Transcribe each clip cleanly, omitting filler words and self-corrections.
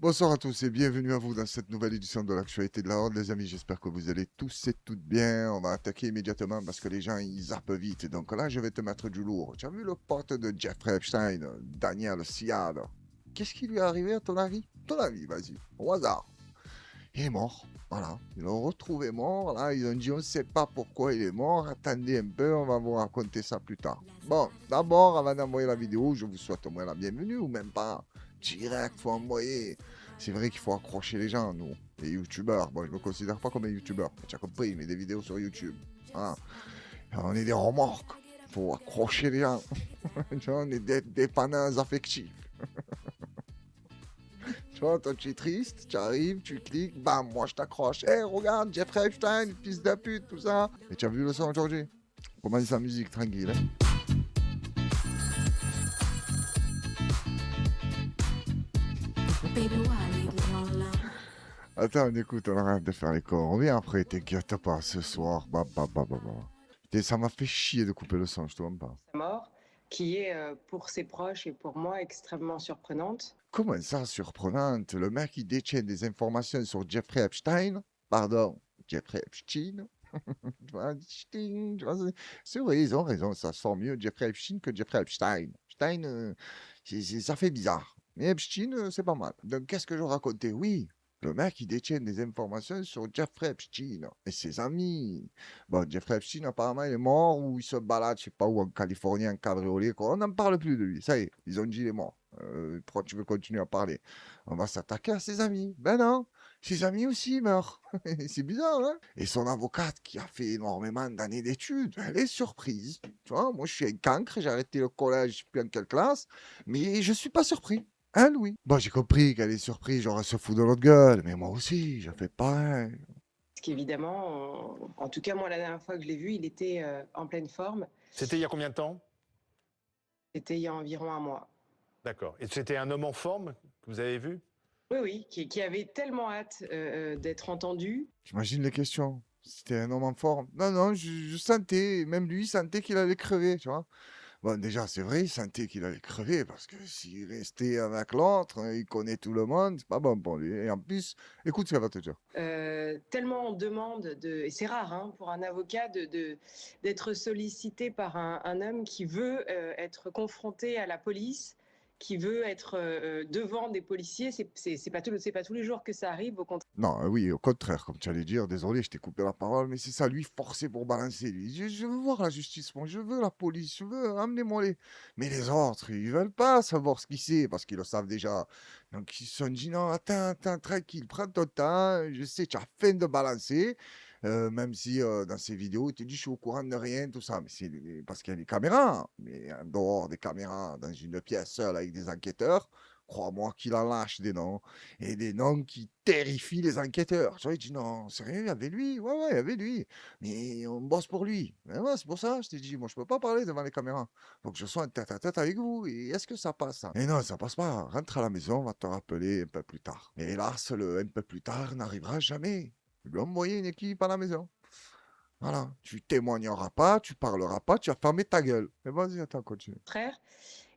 Bonsoir à tous et bienvenue à vous dans cette nouvelle édition de l'actualité de la Horde, les amis. J'espère que vous allez tous et toutes bien. On va attaquer immédiatement parce que les gens ils zappent vite. Donc là, je vais te mettre du lourd. Tu as vu le pote de Jeffrey Epstein, Daniel Siad? Qu'est-ce qui lui est arrivé à ton avis? Ton avis, vas-y, au hasard. Il est mort. Voilà, ils l'ont retrouvé mort. Là, ils ont dit on ne sait pas pourquoi il est mort. Attendez un peu, on va vous raconter ça plus tard. Bon, d'abord, avant d'envoyer la vidéo, je vous souhaite au moins la bienvenue ou même pas. Direct, faut envoyer. C'est vrai qu'il faut accrocher les gens, nous, les youtubeurs. Bon, je me considère pas comme un youtubeur. Tu as compris, mais des vidéos sur YouTube. Voilà. On est des remorques. Faut accrocher les gens. Tu vois, on est des dépanneurs affectifs. Tu vois, toi tu es triste, tu arrives, tu cliques, bam, moi je t'accroche. Hé, regarde, Jeffrey Epstein, fils de pute, tout ça. Et tu as vu le son aujourd'hui? On commence sa musique tranquille. Hein. Attends, on écoute, on arrête de faire les corps. On revient après, t'inquiète pas, ce soir. Bah, bah, bah, bah, bah. Ça m'a fait chier de couper le son, je te demande pas. Sa mort, qui est pour ses proches et pour moi extrêmement surprenante. Comment ça, surprenante? Le mec, il détient des informations sur Jeffrey Epstein. Pardon, Jeffrey Epstein. Tu vois, Epstein, tu vois, c'est vrai, ils ont raison, ça sent mieux Jeffrey Epstein que Jeffrey Epstein. Epstein, ça fait bizarre. Mais Epstein, c'est pas mal. Donc, qu'est-ce que je racontais? Oui, le mec, il détient des informations sur Jeffrey Epstein et ses amis. Bon, Jeffrey Epstein, apparemment, il est mort ou il se balade, je sais pas où, en Californie, en cabriolet, quoi. On n'en parle plus de lui. Ça y est, ils ont dit il est mort. Pourquoi tu veux continuer à parler? On va s'attaquer à ses amis. Ben non, ses amis aussi meurent. C'est bizarre, hein? Et son avocate, qui a fait énormément d'années d'études, elle est surprise. Tu vois, moi, je suis un cancre, j'ai arrêté le collège, je sais plus en quelle classe, mais je suis pas surpris. Elle, oui. Bon, j'ai compris qu'elle est surprise, genre, elle se fout de notre gueule, mais moi aussi, je fais pareil. Parce qu'évidemment, en tout cas moi la dernière fois que je l'ai vu, il était en pleine forme. C'était il y a combien de temps? C'était il y a environ un mois. D'accord. Et c'était un homme en forme que vous avez vu? Oui, oui, qui avait tellement hâte d'être entendu. J'imagine les questions. C'était un homme en forme. Non, non, je sentais, même lui, il sentait qu'il allait crever, tu vois. Bon, déjà, c'est vrai, il sentait qu'il allait crever parce que s'il restait avec l'autre, il connaît tout le monde, c'est pas bon pour lui. Et en plus, écoute ce qu'elle va te dire. Tellement on demande et c'est rare hein, pour un avocat d'être sollicité par un homme qui veut être confronté à la police, qui veut être devant des policiers. C'est pas tous les jours que ça arrive. Au contraire. Non, oui, au contraire, comme tu allais dire, désolé, je t'ai coupé la parole, mais c'est ça, lui, forcé pour balancer. Lui. Je veux voir la justice, moi, je veux la police, je veux, amenez-moi les. Mais les autres, ils veulent pas savoir ce qu'il sait, parce qu'ils le savent déjà. Donc, ils se sont dit, non, attends, attends, tranquille, prends ton temps, je sais, tu as faim de balancer, même si dans ces vidéos, il te dit, je suis au courant de rien, tout ça, mais c'est parce qu'il y a des caméras, mais en dehors des caméras, dans une pièce seule avec des enquêteurs, crois-moi qu'il en lâche des noms et des noms qui terrifient les enquêteurs. Tu vois, il dit non, sérieux, il y avait lui, ouais, ouais, il y avait lui, mais on bosse pour lui. Ben ouais, c'est pour ça, je t'ai dit, moi, je peux pas parler devant les caméras. Faut que je sois en tête à tête avec vous. Et est-ce que ça passe, ça? Et non, ça passe pas. Rentre à la maison, on va te rappeler un peu plus tard. Et hélas, le un peu plus tard n'arrivera jamais. Je lui ai envoyé une équipe à la maison. Voilà, tu témoigneras pas, tu parleras pas, tu as fermé ta gueule. Mais vas-y, attends, continue.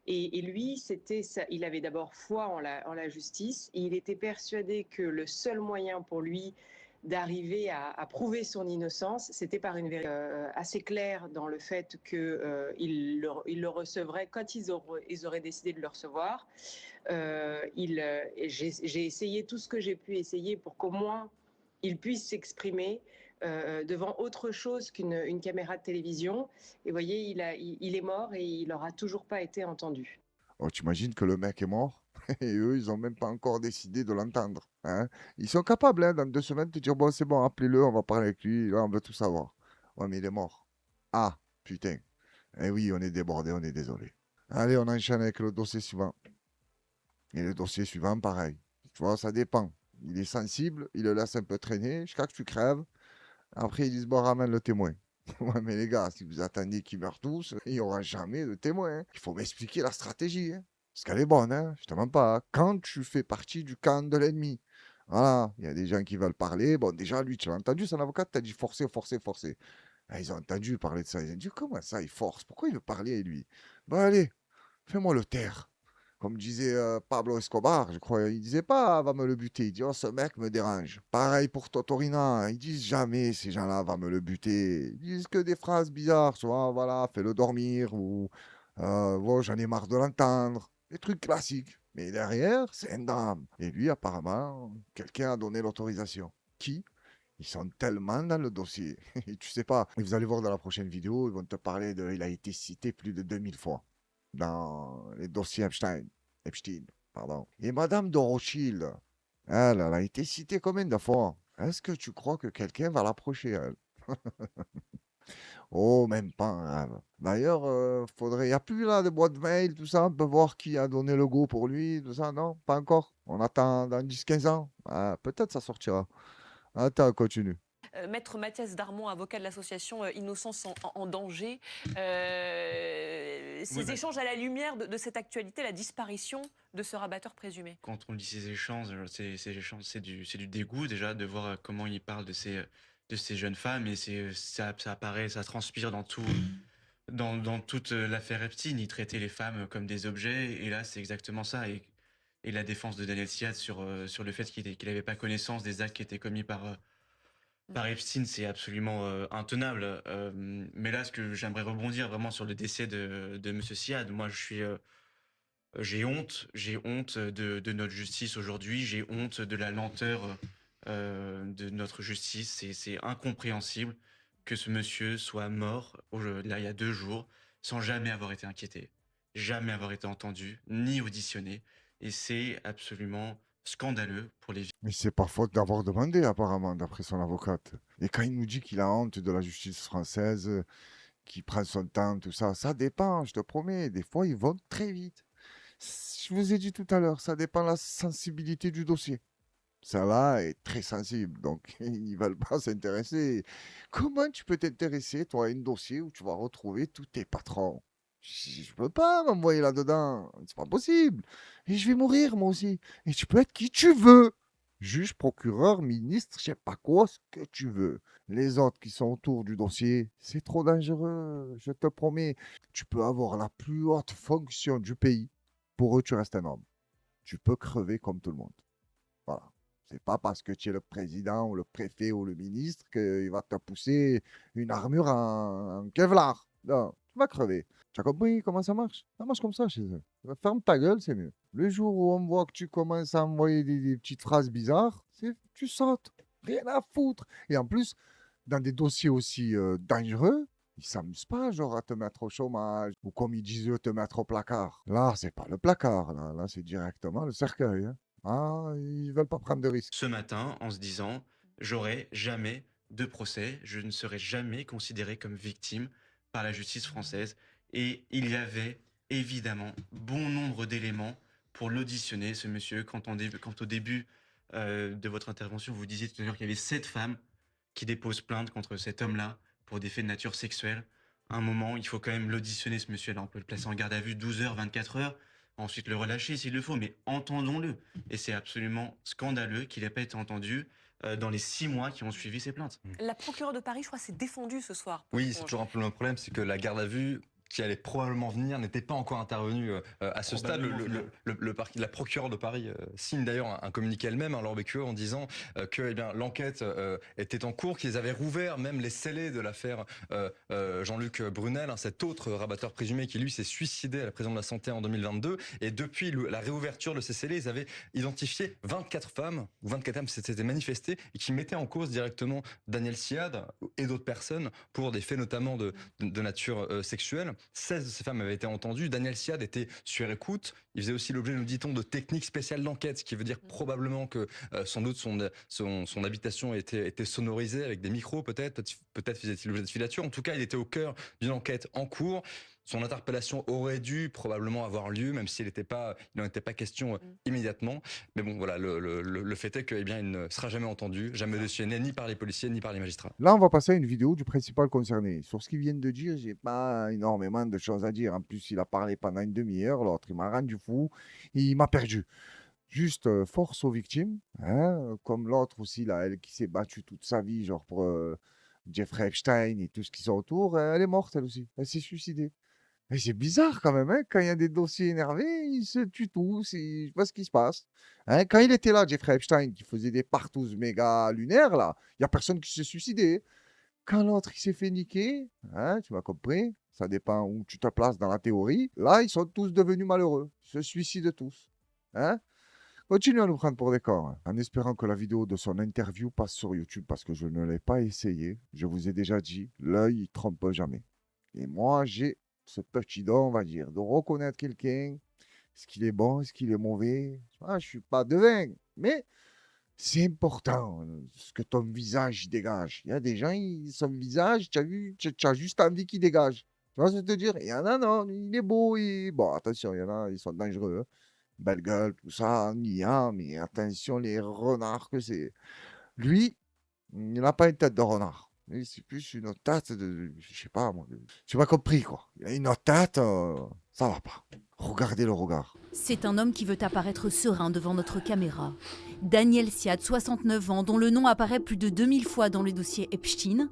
Et lui, il avait d'abord foi en la justice. Et il était persuadé que le seul moyen pour lui d'arriver à prouver son innocence, c'était par une vérité assez claire dans le fait qu'il le recevrait quand ils auraient décidé de le recevoir. J'ai essayé tout ce que j'ai pu essayer pour qu'au moins il puisse s'exprimer devant autre chose qu'une caméra de télévision. Et vous voyez, il est mort et il n'aura toujours pas été entendu. Oh, tu imagines que le mec est mort et eux, ils ont même pas encore décidé de l'entendre. Hein. Ils sont capables, hein, dans 2 semaines, de dire, bon, c'est bon, appelez-le, on va parler avec lui, là, on veut tout savoir. Ouais, mais il est mort. Ah, putain. Eh oui, on est débordé, on est désolé. Allez, on enchaîne avec le dossier suivant. Et le dossier suivant, pareil. Tu vois, ça dépend. Il est sensible, il le laisse un peu traîner, jusqu'à que tu crèves. Après, ils disent, bon, ramène le témoin. Ouais, mais les gars, si vous attendiez qu'ils meurent tous, il n'y aura jamais de témoin. Hein. Il faut m'expliquer la stratégie. Hein. Parce qu'elle est bonne, hein. Je te mens pas. Hein. Quand tu fais partie du camp de l'ennemi, voilà, il y a des gens qui veulent parler. Bon, déjà, lui, tu l'as entendu, son avocat t'a dit forcer, forcer, forcer. Ah, ils ont entendu parler de ça. Ils ont dit, comment ça, il force? Pourquoi il veut parler, lui? Bon, allez, fais-moi le taire. Comme disait Pablo Escobar, je crois, il disait pas va me le buter, il dit oh ce mec me dérange. Pareil pour Totorina, ils disent jamais ces gens-là va me le buter. Ils disent que des phrases bizarres, soit voilà, fais-le dormir ou oh, j'en ai marre de l'entendre. Des trucs classiques. Mais derrière, c'est un drame. Et lui, apparemment, quelqu'un a donné l'autorisation. Qui? Ils sont tellement dans le dossier. Et tu sais pas. Et vous allez voir dans la prochaine vidéo, ils vont te parler de. Il a été cité plus de 2000 fois dans les dossiers Epstein. Epstein, pardon. Et Madame de Rothschild, elle a été citée combien de fois? Est-ce que tu crois que quelqu'un va l'approcher, elle? Oh, même pas un rêve. D'ailleurs, faudrait. Il n'y a plus là de boîte mail, tout ça. On peut voir qui a donné le go pour lui, tout ça. Non, pas encore. On attend dans 10-15 ans. Ah, peut-être ça sortira. Attends, continue. Maître Mathias Darmon, avocat de l'association Innocence en danger, Oui, ces bah, échanges à la lumière de cette actualité, la disparition de ce rabatteur présumé. quand on lit ces échanges, c'est du dégoût déjà de voir comment il parle de ces jeunes femmes et ça apparaît, ça transpire dans tout, dans toute l'affaire Epstein. Il traitait les femmes comme des objets et là c'est exactement ça. Et la défense de Daniel Siad sur le fait qu'il n'avait pas connaissance des actes qui étaient commis par Epstein, c'est absolument intenable. Mais là, ce que j'aimerais rebondir vraiment sur le décès de Monsieur Siad, moi j'ai honte de notre justice aujourd'hui, j'ai honte de la lenteur de notre justice. C'est incompréhensible que ce monsieur soit mort là il y a 2 jours sans jamais avoir été inquiété, jamais avoir été entendu, ni auditionné. Et c'est absolument scandaleux pour les Mais c'est pas faute d'avoir demandé, apparemment, d'après son avocate. Et quand il nous dit qu'il a honte de la justice française, qu'il prend son temps, tout ça, ça dépend, je te promets. Des fois, ils vont très vite. Je vous ai dit tout à l'heure, ça dépend de la sensibilité du dossier. Celle-là est très sensible, donc ils veulent pas s'intéresser. Comment tu peux t'intéresser, toi, à un dossier où tu vas retrouver tous tes patrons? Je peux pas m'envoyer là-dedans, c'est pas possible. Et je vais mourir, moi aussi. Et tu peux être qui tu veux. Juge, procureur, ministre, je sais pas quoi, ce que tu veux. Les autres qui sont autour du dossier, c'est trop dangereux, je te promets. Tu peux avoir la plus haute fonction du pays. Pour eux, tu restes un homme. Tu peux crever comme tout le monde. Voilà. C'est pas parce que tu es le président ou le préfet ou le ministre qu'il va te pousser une armure en Kevlar. Non, tu vas crever. Tu as compris comment ça marche? Ça marche comme ça chez eux. Ferme ta gueule, c'est mieux. Le jour où on voit que tu commences à envoyer des petites phrases bizarres, tu sautes. Rien à foutre. Et en plus, dans des dossiers aussi dangereux, ils s'amusent pas, genre, à te mettre au chômage ou comme ils disent eux, te mettre au placard. Là, c'est pas le placard, là c'est directement le cercueil, hein. Ah, ils veulent pas prendre de risques. ce matin en se disant j'aurai jamais de procès, je ne serai jamais considéré comme victime par la justice française. Et il y avait évidemment bon nombre d'éléments pour l'auditionner, ce monsieur. Quand au début de votre intervention, vous disiez tout à l'heure qu'il y avait 7 femmes qui déposent plainte contre cet homme-là pour des faits de nature sexuelle. À un moment, il faut quand même l'auditionner, ce monsieur-là. On peut le placer en garde à vue 12 heures, 24 heures, ensuite le relâcher s'il le faut, mais entendons-le. Et c'est absolument scandaleux qu'il n'ait pas été entendu dans les 6 mois qui ont suivi ces plaintes. La procureure de Paris, je crois, s'est défendue ce soir. Oui, c'est toujours un peu le même problème, c'est que la garde à vue qui allait probablement venir n'était pas encore intervenue à ce stade. La procureure de Paris signe d'ailleurs un communiqué elle-même, hein, Laure Becqueux, en disant que l'enquête était en cours, qu'ils avaient rouvert même les scellés de l'affaire Jean-Luc Brunel, hein, cet autre rabatteur présumé qui lui s'est suicidé à la prison de la Santé en 2022. Et depuis la réouverture de ces scellés, ils avaient identifié 24 femmes, ou 24 femmes s'étaient manifestées et qui mettaient en cause directement Daniel Siad et d'autres personnes pour des faits notamment de nature sexuelle. 16 de ces femmes avaient été entendues. Daniel Siad était sur écoute. Il faisait aussi l'objet, nous dit-on, de techniques spéciales d'enquête, ce qui veut dire probablement que sans doute son habitation était sonorisée avec des micros peut-être faisait-il l'objet de filatures. En tout cas, il était au cœur d'une enquête en cours. Son interpellation aurait dû probablement avoir lieu, même s'il n'en était pas question immédiatement. Mais bon, voilà, le fait est qu'il ne sera jamais entendu, jamais auditionné, ni par les policiers, ni par les magistrats. Là, on va passer à une vidéo du principal concerné. Sur ce qu'ils viennent de dire, j'ai pas énormément de choses à dire. En plus, il a parlé pendant une demi-heure, l'autre, il m'a rendu fou, il m'a perdu. Juste force aux victimes, hein, comme l'autre aussi, là, elle qui s'est battue toute sa vie, genre pour Jeffrey Epstein et tout ce qui sont autour, elle est morte, elle aussi. Elle s'est suicidée. Et c'est bizarre quand même, hein, quand il y a des dossiers énervés, ils se tuent tous, je sais pas ce qui se passe. Hein, quand il était là, Jeffrey Epstein, qui faisait des partous méga lunaires, là, il y a personne qui s'est suicidé. Quand l'autre, il s'est fait niquer, hein, tu m'as compris, ça dépend où tu te places dans la théorie, là, ils sont tous devenus malheureux, ils se suicident tous. Hein. Continue à nous prendre pour des corps, hein, en espérant que la vidéo de son interview passe sur YouTube, parce que je ne l'ai pas essayé. Je vous ai déjà dit, l'œil, il trompe jamais. Et moi, j'ai ce petit don, on va dire, de reconnaître quelqu'un. Est-ce qu'il est bon, est-ce qu'il est mauvais? Je ne suis pas devin, mais c'est important ce que ton visage dégage. Il y a des gens, son visage, tu as vu, tu as juste envie qu'il dégage. Tu vois ce que je veux te dire? Il y en a, non, il est beau. Bon, attention, il y en a, ils sont dangereux, hein. Belle gueule, tout ça, on y a, mais attention, les renards que c'est. Lui, il n'a pas une tête de renard. Lui, c'est plus une tête de. Je sais pas, moi. Tu m'as compris, quoi. Il a une autre tête, ça va pas. Regardez le regard. C'est un homme qui veut apparaître serein devant notre caméra. Daniel Siad, 69 ans, dont le nom apparaît plus de 2000 fois dans le dossier Epstein.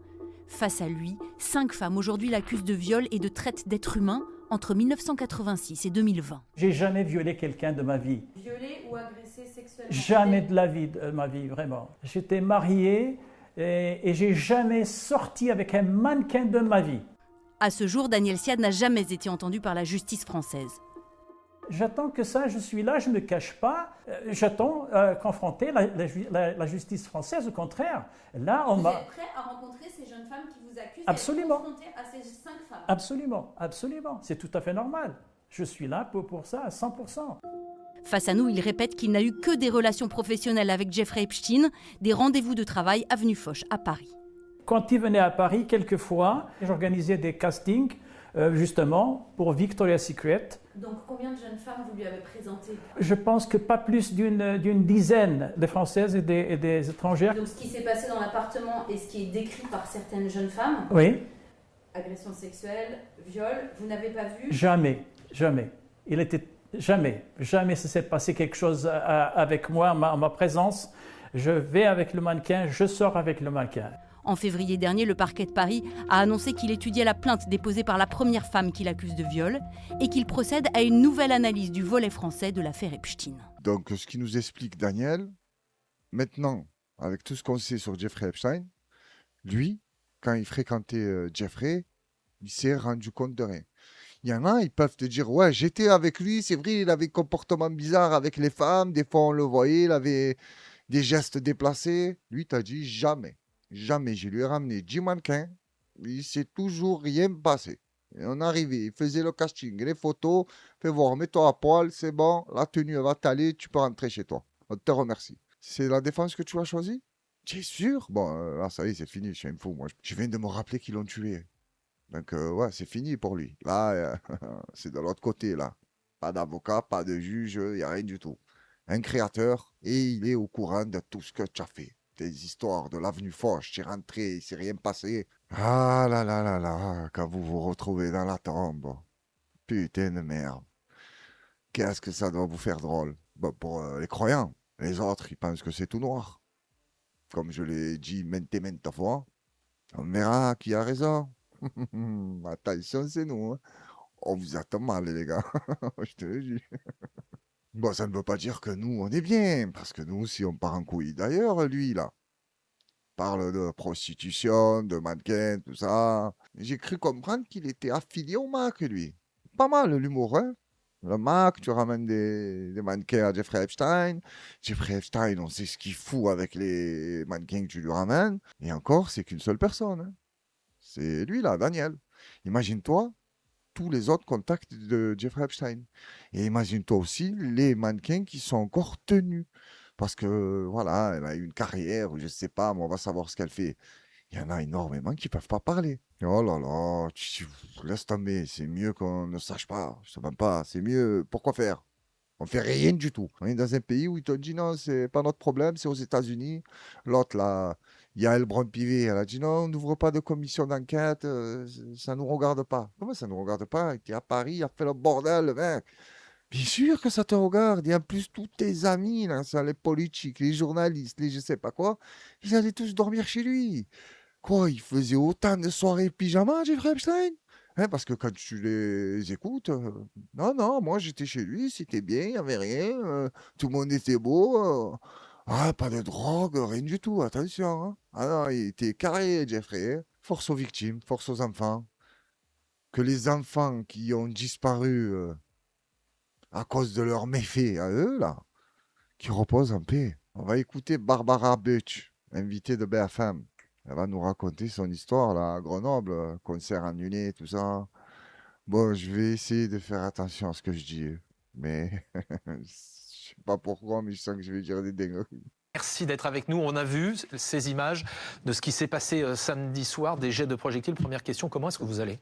Face à lui, 5 femmes aujourd'hui l'accusent de viol et de traite d'êtres humains entre 1986 et 2020. J'ai jamais violé quelqu'un de ma vie. Violé ou agressé sexuellement? Jamais de la vie, de ma vie, vraiment. J'étais marié et j'ai jamais sorti avec un mannequin de ma vie. À ce jour, Daniel Siad n'a jamais été entendu par la justice française. J'attends que ça, je suis là, je ne me cache pas. J'attends confronter la justice française, au contraire. Là, on Vous m'a... êtes prêt à rencontrer ces jeunes femmes qui vous accusent Absolument. d'être confrontées à ces 5 femmes? Absolument, absolument. C'est tout à fait normal. Je suis là pour ça à 100%. Face à nous, il répète qu'il n'a eu que des relations professionnelles avec Jeffrey Epstein, des rendez-vous de travail avenue Foch à Paris. Quand il venait à Paris, quelquefois, j'organisais des castings, justement, pour Victoria's Secret. Donc combien de jeunes femmes vous lui avez présentées? Je pense que pas plus d'une dizaine de Françaises et des étrangères. Donc ce qui s'est passé dans l'appartement et ce qui est décrit par certaines jeunes femmes, Oui, agression sexuelle, viol, vous n'avez pas vu? jamais, jamais. Il était jamais ça s'est passé quelque chose avec moi, en ma présence. Je vais avec le mannequin, je sors avec le mannequin. En février dernier, le parquet de Paris a annoncé qu'il étudiait la plainte déposée par la première femme qu'il accuse de viol et qu'il procède à une nouvelle analyse du volet français de l'affaire Epstein. Donc, ce qui nous explique Daniel, maintenant, avec tout ce qu'on sait sur Jeffrey Epstein, lui, quand il fréquentait Jeffrey, il s'est rendu compte de rien. Il y en a, ils peuvent te dire, ouais, j'étais avec lui, c'est vrai, il avait un comportement bizarre avec les femmes, des fois on le voyait, il avait des gestes déplacés. Lui, t'as dit, jamais, jamais, je lui ai ramené 10 mannequins, il s'est toujours rien passé. Et on arrivait, il faisait le casting, les photos, fais voir, mets-toi à poil, c'est bon, la tenue elle va t'aller, tu peux rentrer chez toi. On te remercie. C'est la défense que tu as choisie? Tu es sûr? Bon, là, ça y est, c'est fini, je suis un fou, moi. Je viens de me rappeler qu'ils l'ont tué. Donc, ouais, c'est fini pour lui. Là, c'est de l'autre côté, là. Pas d'avocat, pas de juge, il n'y a rien du tout. Un créateur, et il est au courant de tout ce que tu as fait. Des histoires de l'avenue Foch, tu es rentré, il s'est rien passé. Ah là là là là, quand vous vous retrouvez dans la tombe. Putain de merde. Qu'est-ce que ça doit vous faire drôle? Bon, pour les croyants, les autres, ils pensent que c'est tout noir. Comme je l'ai dit maintes et maintes fois, on verra qui a raison. Attention, c'est nous, hein. On vous attend mal, les gars. Je te le dis. Bon, ça ne veut pas dire que nous, on est bien. Parce que nous, si on part en couille. D'ailleurs, lui, là, parle de prostitution, de mannequin, tout ça. J'ai cru comprendre qu'il était affilié au MAC, lui. Pas mal, l'humour, hein. Le MAC, tu ramènes des mannequins à Jeffrey Epstein. Jeffrey Epstein, on sait ce qu'il fout avec les mannequins que tu lui ramènes. Et encore, c'est qu'une seule personne, hein. C'est lui, là, Daniel. Imagine-toi tous les autres contacts de Jeffrey Epstein. Et imagine-toi aussi les mannequins qui sont encore tenus. Parce que, voilà, elle a eu une carrière, ou je sais pas, mais on va savoir ce qu'elle fait. Il y en a énormément qui peuvent pas parler. Oh là là, laisse tomber, c'est mieux qu'on ne sache pas. Je sais même pas, c'est mieux. Pourquoi faire? On fait rien du tout. On est dans un pays où ils t'ont dit non, c'est pas notre problème, c'est aux États-Unis. L'autre, là, Yael Braun-Pivet, elle a dit non, on n'ouvre pas de commission d'enquête, ça nous regarde pas. Comment ça nous regarde pas? Tu es à Paris, il a fait le bordel, le mec. Bien sûr que ça te regarde. Et en plus, tous tes amis, là, ça, les politiques, les journalistes, les je sais pas quoi, ils allaient tous dormir chez lui. Quoi, il faisait autant de soirées pyjama, Jeffrey Epstein? Hein, parce que quand tu les écoutes, non, non, moi j'étais chez lui, c'était bien, il y avait rien, tout le monde était beau, ah, pas de drogue, rien du tout, attention, hein. Ah non, il était carré, Jeffrey, hein. Force aux victimes, force aux enfants. Que les enfants qui ont disparu, à cause de leurs méfaits à eux, là, qui reposent en paix. On va écouter Barbara Butch, invitée de BFM. Elle va nous raconter son histoire, là, à Grenoble, concert annulé, tout ça. Bon, je vais essayer de faire attention à ce que je dis, mais je sais pas pourquoi, mais je sens que je vais dire des dingueries. Merci d'être avec nous. On a vu ces images de ce qui s'est passé samedi soir, des jets de projectiles. Première question, comment est-ce que vous allez?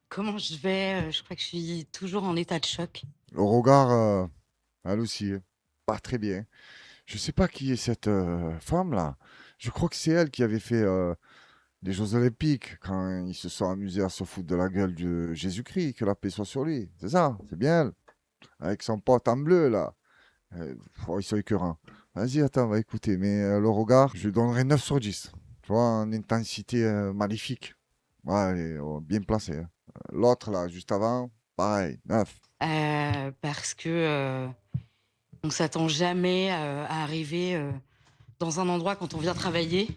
Comment je vais? Je crois que je suis toujours en état de choc. Le regard, elle aussi, pas très bien. Je sais pas qui est cette femme-là. Je crois que c'est elle qui avait fait les Jeux Olympiques quand ils se sont amusés à se foutre de la gueule de Jésus-Christ, que la paix soit sur lui. C'est ça, c'est bien elle. Avec son pote en bleu, là. Oh, ils sont écœurants. Vas-y, attends, on va écouter. Mais le regard, je lui donnerais 9 sur 10. Tu vois, en intensité maléfique. Ouais, elle est bien placée, hein. L'autre, là, juste avant, pareil, 9. Parce que on s'attend jamais à arriver dans un endroit quand on vient travailler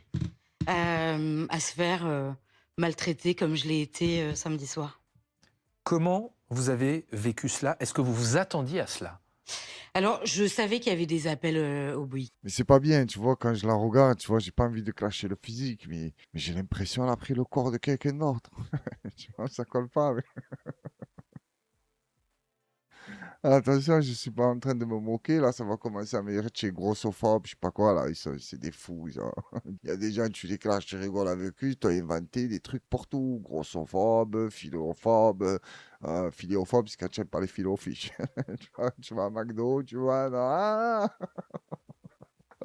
à se faire maltraiter comme je l'ai été samedi soir. Comment vous avez vécu cela? Est-ce que vous vous attendiez à cela? Alors, je savais qu'il y avait des appels au bruit. Mais c'est pas bien, tu vois, quand je la regarde, tu vois, j'ai pas envie de clasher le physique, mais j'ai l'impression qu'elle a pris le corps de quelqu'un d'autre. Tu vois, ça colle pas. Attention, je suis pas en train de me moquer, là, ça va commencer à me dire, tu es grossophobe, je sais pas quoi, là, c'est des fous, ça. Il y a des gens, tu les clashes, tu rigoles avec eux, tu as inventé des trucs pour tout, grossophobe, philéophobe, c'est quand tu n'aimes pas les philofiches. Tu vas à McDo, tu vois,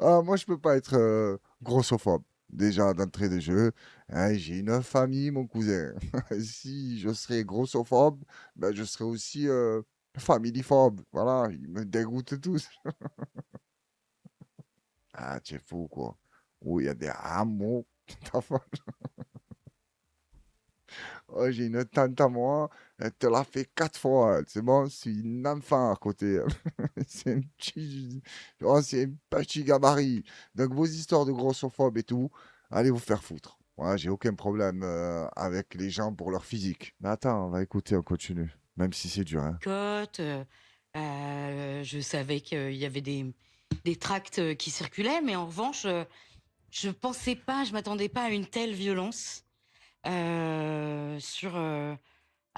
non, moi, je peux pas être grossophobe. Déjà, d'entrée de jeu, hein, j'ai une famille, mon cousin. Si je serais grossophobe, ben, je serais aussi familiphobe. Voilà, ils me dégoûtent tous. Ah, tu es fou, quoi. Oh, il y a des hameaux. Ta folle. Oh, j'ai une tante à moi, elle te l'a fait 4 fois, elle. C'est bon, c'est une enfant à côté, elle. C'est un petit, oh, c'est un petit gabarit. Donc, vos histoires de grossophobe et tout, allez vous faire foutre. Moi, j'ai aucun problème avec les gens pour leur physique. Mais attends, on va écouter, on continue. Même si c'est dur, hein. Côte, je savais qu'il y avait des tracts qui circulaient, mais en revanche, je pensais pas, je m'attendais pas à une telle violence à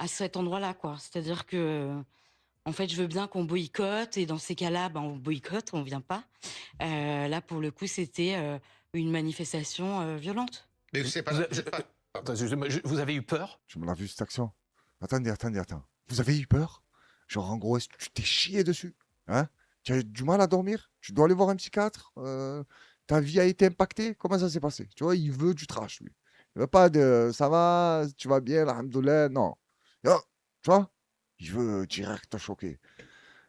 cet endroit-là, quoi. C'est-à-dire que, en fait, je veux bien qu'on boycotte, et dans ces cas-là, ben, on boycotte, on vient pas. Là, pour le coup, c'était une manifestation violente. Mais c'est pas, Vous, vous êtes pas- attends, vous avez eu peur? Tu me l'as vu cette action? Attendez, attendez, attends. Vous avez eu peur? Genre, en gros, est-ce que tu t'es chié dessus? Hein? Tu as du mal à dormir? Tu dois aller voir un psychiatre? Ta vie a été impactée? Comment ça s'est passé? Tu vois, il veut du trash, lui. Il veut pas de ça va, tu vas bien, alhamdoulilah, non. Non, tu vois? Il veut direct te choquer.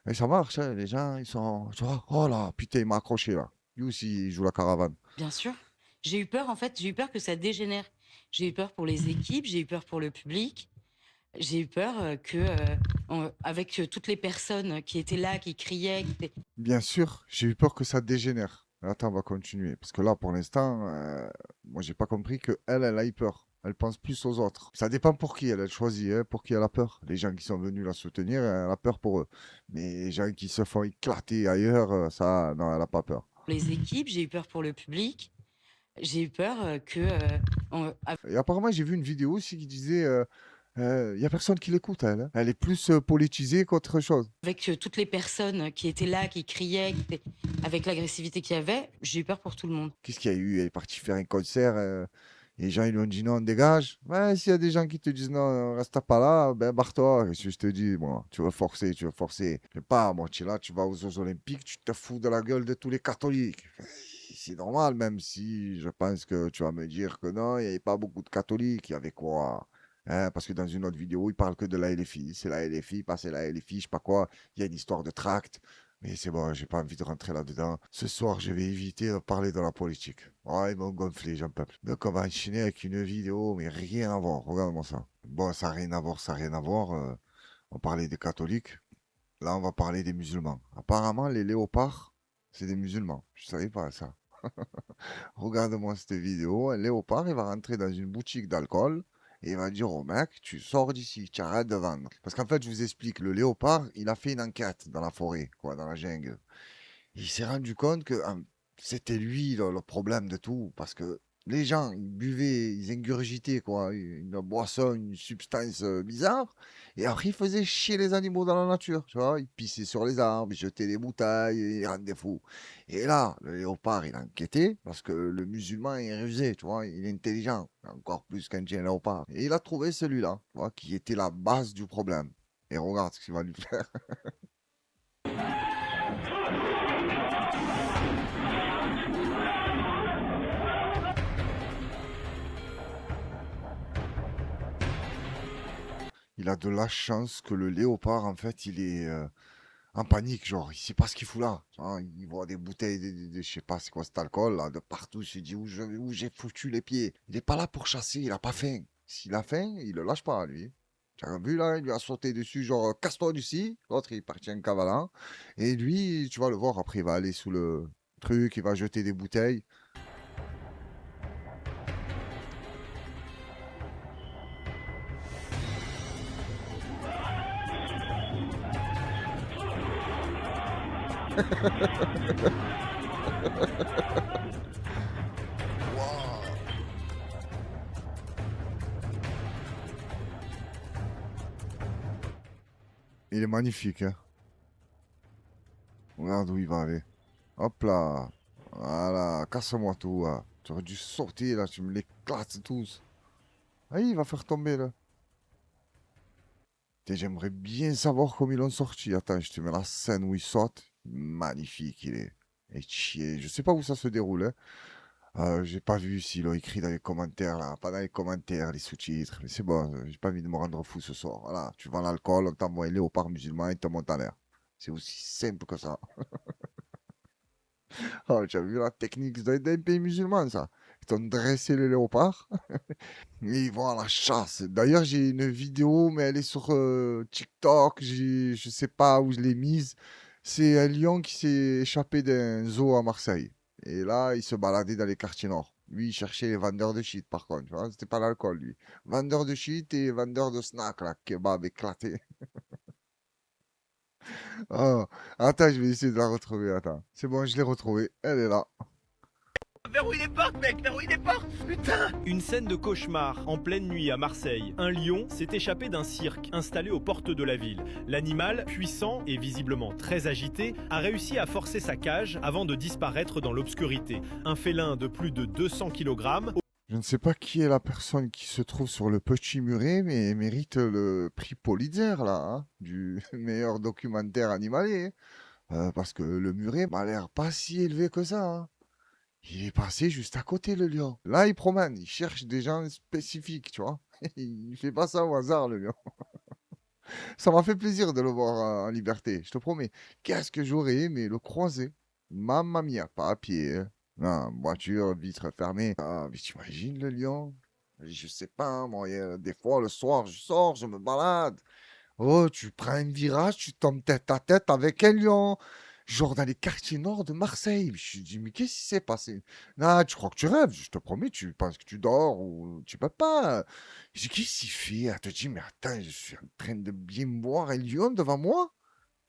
Et ça marche, hein, les gens, ils sont. Tu vois, oh là, putain, il m'a accroché là. Lui aussi, il joue la caravane. Bien sûr. J'ai eu peur, en fait, j'ai eu peur que ça dégénère. J'ai eu peur pour les équipes, j'ai eu peur pour le public. J'ai eu peur avec toutes les personnes qui étaient là, qui criaient, Bien sûr, j'ai eu peur que ça dégénère. Attends, on va continuer. Parce que là, pour l'instant, moi, j'ai pas compris que elle a eu peur. Elle pense plus aux autres. Ça dépend pour qui elle choisit, hein, pour qui elle a peur. Les gens qui sont venus la soutenir, elle a peur pour eux. Mais les gens qui se font éclater ailleurs, ça, non, elle a pas peur. les équipes, j'ai eu peur pour le public. J'ai eu peur Et apparemment, j'ai vu une vidéo aussi qui disait, il y a personne qui l'écoute, elle, hein. Elle est plus politisée qu'autre chose. avec toutes les personnes qui étaient là, qui criaient, avec l'agressivité qu'il y avait, j'ai eu peur pour tout le monde. Qu'est-ce qu'il y a eu? Elle est partie faire un concert. Les gens, ils lui ont dit non, dégage. Ouais, s'il y a des gens qui te disent non, reste pas là, ben barre-toi. Qu'est-ce que je te dis, moi? Tu veux forcer, tu veux forcer. Je sais pas, moi, tu es là, tu vas aux Jeux Olympiques, tu te fous de la gueule de tous les catholiques. C'est normal, même si je pense que tu vas me dire que non, il n'y avait pas beaucoup de catholiques. Il y avait quoi? Hein, parce que dans une autre vidéo, il parle que de la LFI. C'est la LFI, pas c'est la LFI, je sais pas quoi. Il y a une histoire de tract. Mais c'est bon, j'ai pas envie de rentrer là-dedans. Ce soir, je vais éviter de parler de la politique. Ouais, ils m'ont gonflé, j'en peux plus. Donc, on va enchaîner avec une vidéo, mais rien à voir. Regarde-moi ça. Bon, ça n'a rien à voir, ça n'a rien à voir. On parlait des catholiques. Là, on va parler des musulmans. Apparemment, les léopards, c'est des musulmans. Je savais pas ça. Regarde-moi cette vidéo. Un léopard, il va rentrer dans une boutique d'alcool et il va dire au mec, tu sors d'ici, tu arrêtes de vendre. Parce qu'en fait, je vous explique, le léopard, il a fait une enquête dans la forêt, quoi, dans la jungle. Il s'est rendu compte que c'était lui le problème de tout. Parce que les gens, ils buvaient, ils ingurgitaient quoi, une boisson, une substance bizarre. Et après, ils faisaient chier les animaux dans la nature. Tu vois, ils pissaient sur les arbres, ils jetaient des bouteilles, ils rendaient fous. Et là, le léopard, il a enquêté. Parce que le musulman est rusé, tu vois, il est intelligent. Encore plus qu'un chien léopard. Et il a trouvé celui-là, tu vois, qui était la base du problème. Et regarde ce qu'il va lui faire. Il a de la chance que le léopard, en fait, il est en panique, genre, il sait pas ce qu'il fout là. Tu vois, il voit des bouteilles, je sais pas c'est quoi cet alcool là, de partout. Il se dit où j'ai foutu les pieds. Il est pas là pour chasser, il a pas faim. S'il a faim, il le lâche pas, lui. Tu as vu là, il lui a sauté dessus, genre, casse-toi d'ici. L'autre, il est parti en cavalant. Et lui, tu vas le voir, après, il va aller sous le truc, il va jeter des bouteilles. Waouh. Il est magnifique, hein. Regarde où il va aller. Hop là. Voilà, casse-moi tout, là. Tu aurais dû sortir, là, tu me l'éclates tous. Ah, il va faire tomber, là. Putain, j'aimerais bien savoir comment ils l'ont sorti. Attends, je te mets la scène où il saute. Magnifique, il est. Et chier. Je sais pas où ça se déroule, hein. J'ai pas vu s'ils l'ont écrit dans les commentaires, là. Pas dans les commentaires, les sous-titres. Mais c'est bon, j'ai pas envie de me rendre fou ce soir. Voilà, tu vends l'alcool, on t'envoie un léopard musulman, il te monte en l'air. C'est aussi simple que ça. Oh, tu as vu la technique d'un pays musulman, ça? Ils t'ont dressé le léopard et ils vont à la chasse. D'ailleurs, j'ai une vidéo, mais elle est sur TikTok. Je sais pas où je l'ai mise. C'est un lion qui s'est échappé d'un zoo à Marseille. Et là, il se baladait dans les quartiers nord. Lui, il cherchait les vendeurs de shit, par contre. Tu vois, c'était pas l'alcool, lui. Vendeur de shit et vendeur de snack, là, kebab éclaté. Oh, attends, je vais essayer de la retrouver. Attends. C'est bon, je l'ai retrouvée. Elle est là. Vers où il est porte, mec? Vers où il est porte? Putain! Une scène de cauchemar en pleine nuit à Marseille. Un lion s'est échappé d'un cirque installé aux portes de la ville. L'animal, puissant et visiblement très agité, a réussi à forcer sa cage avant de disparaître dans l'obscurité. Un félin de plus de 200 kg. Je ne sais pas qui est la personne qui se trouve sur le petit muret, mais elle mérite le prix Pulitzer, là, hein, du meilleur documentaire animalier. Parce que le muret m'a l'air pas si élevé que ça, hein. Il est passé juste à côté, le lion. Là, il promène, il cherche des gens spécifiques, tu vois. Il fait pas ça au hasard, le lion. Ça m'a fait plaisir de le voir en liberté, je te promets. Qu'est-ce que j'aurais aimé le croiser. Mamma mia, pas à pied, hein. Non, voiture, vitre fermée. Ah, mais t'imagines le lion? Je sais pas, moi, des fois, le soir, je sors, je me balade. Oh, tu prends un virage, tu tombes tête à tête avec un lion. Genre dans les quartiers nord de Marseille. Je me dis, mais qu'est-ce qui s'est passé? Non, tu crois que tu rêves, je te promets, tu penses que tu dors ou tu peux pas. Je dis, qu'est-ce qu'il fait? Elle te dit, mais attends, je suis en train de bien boire un lion devant moi?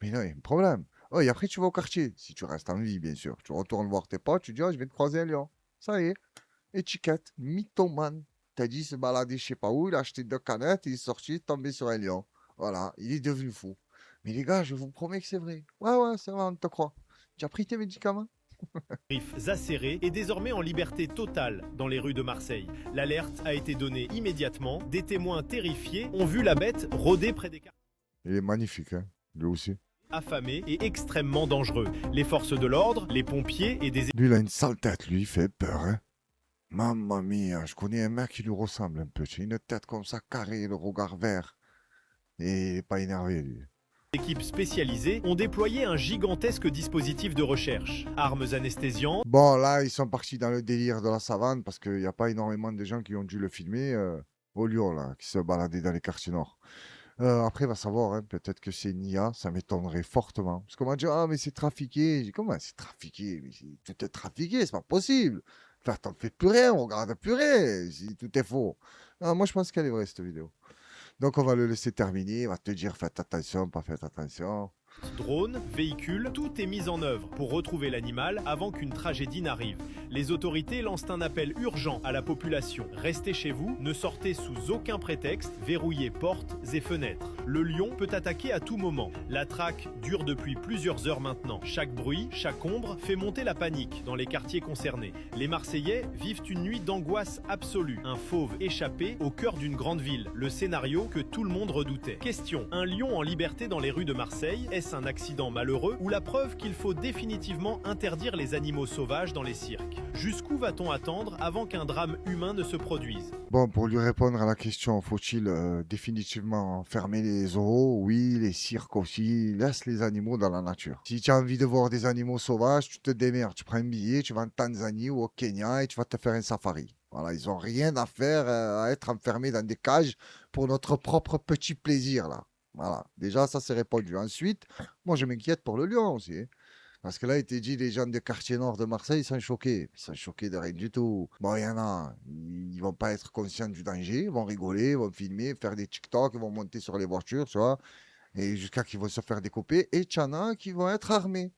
Mais non, il y a un problème. Oh, et après, tu vas au quartier, si tu restes en vie, bien sûr. Tu retournes voir tes potes, tu dis, oh, je vais te croiser un lion. Ça y est, étiquette, mythomane. T'as dit se balader je sais pas où, il a acheté 2 canettes, il est sorti, il est tombé sur un lion. Voilà, il est devenu fou. Mais les gars, je vous promets que c'est vrai. Ouais, ouais, c'est vrai, on te croit. Tu as pris tes médicaments? Griffes acérées est désormais en liberté totale dans les rues de Marseille. L'alerte a été donnée immédiatement. Des témoins terrifiés ont vu la bête rôder près des quartiers. Il est magnifique, hein, lui aussi. Affamé et extrêmement dangereux. Les forces de l'ordre, les pompiers et des... Lui, il a une sale tête, lui, il fait peur, hein. Mamma mia, je connais un mec qui lui ressemble un peu. C'est une tête comme ça, carrée, le regard vert. Et il est pas énervé, lui. Équipes spécialisées ont déployé un gigantesque dispositif de recherche. Armes anesthésiantes. Bon, là, ils sont partis dans le délire de la savane parce qu'il n'y a pas énormément de gens qui ont dû le filmer au lion, là, qui se baladaient dans les quartiers nord. Après, va savoir, hein, peut-être que c'est une IA, ça m'étonnerait fortement. Parce qu'on m'a dit, ah, mais c'est trafiqué. J'ai dit, comment c'est trafiqué? Mais tout est trafiqué, c'est pas possible. Enfin, t'en fais plus rien, on regarde plus rien. Tout est faux. Non, moi, je pense qu'elle est vraie, cette vidéo. Donc, on va le laisser terminer. Il va te dire, faites attention, pas faites attention. Drones, véhicules, tout est mis en œuvre pour retrouver l'animal avant qu'une tragédie n'arrive. Les autorités lancent un appel urgent à la population. Restez chez vous, ne sortez sous aucun prétexte, verrouillez portes et fenêtres. Le lion peut attaquer à tout moment. La traque dure depuis plusieurs heures maintenant. Chaque bruit, chaque ombre fait monter la panique dans les quartiers concernés. Les Marseillais vivent une nuit d'angoisse absolue. Un fauve échappé au cœur d'une grande ville. Le scénario que tout le monde redoutait. Question, un lion en liberté dans les rues de Marseille, est-ce un accident malheureux ou la preuve qu'il faut définitivement interdire les animaux sauvages dans les cirques? Jusqu'où va-t-on attendre avant qu'un drame humain ne se produise? Bon, pour lui répondre à la question, faut-il définitivement fermer les zoos? Oui, les cirques aussi. Laisse les animaux dans la nature. Si tu as envie de voir des animaux sauvages, tu te démerdes. Tu prends un billet, tu vas en Tanzanie ou au Kenya et tu vas te faire un safari. Voilà, ils n'ont rien à faire à être enfermés dans des cages pour notre propre petit plaisir, là. Voilà, déjà, ça c'est répondu. Ensuite, moi je m'inquiète pour le lion aussi, hein. Parce que là, il était dit, les gens du quartier nord de Marseille, ils sont choqués. Ils sont choqués de rien du tout. Bon, il y en a, ils vont pas être conscients du danger, ils vont rigoler, ils vont filmer, faire des TikTok, ils vont monter sur les voitures, tu vois, et jusqu'à qu'ils vont se faire découper. Et il y en a qui vont être armés.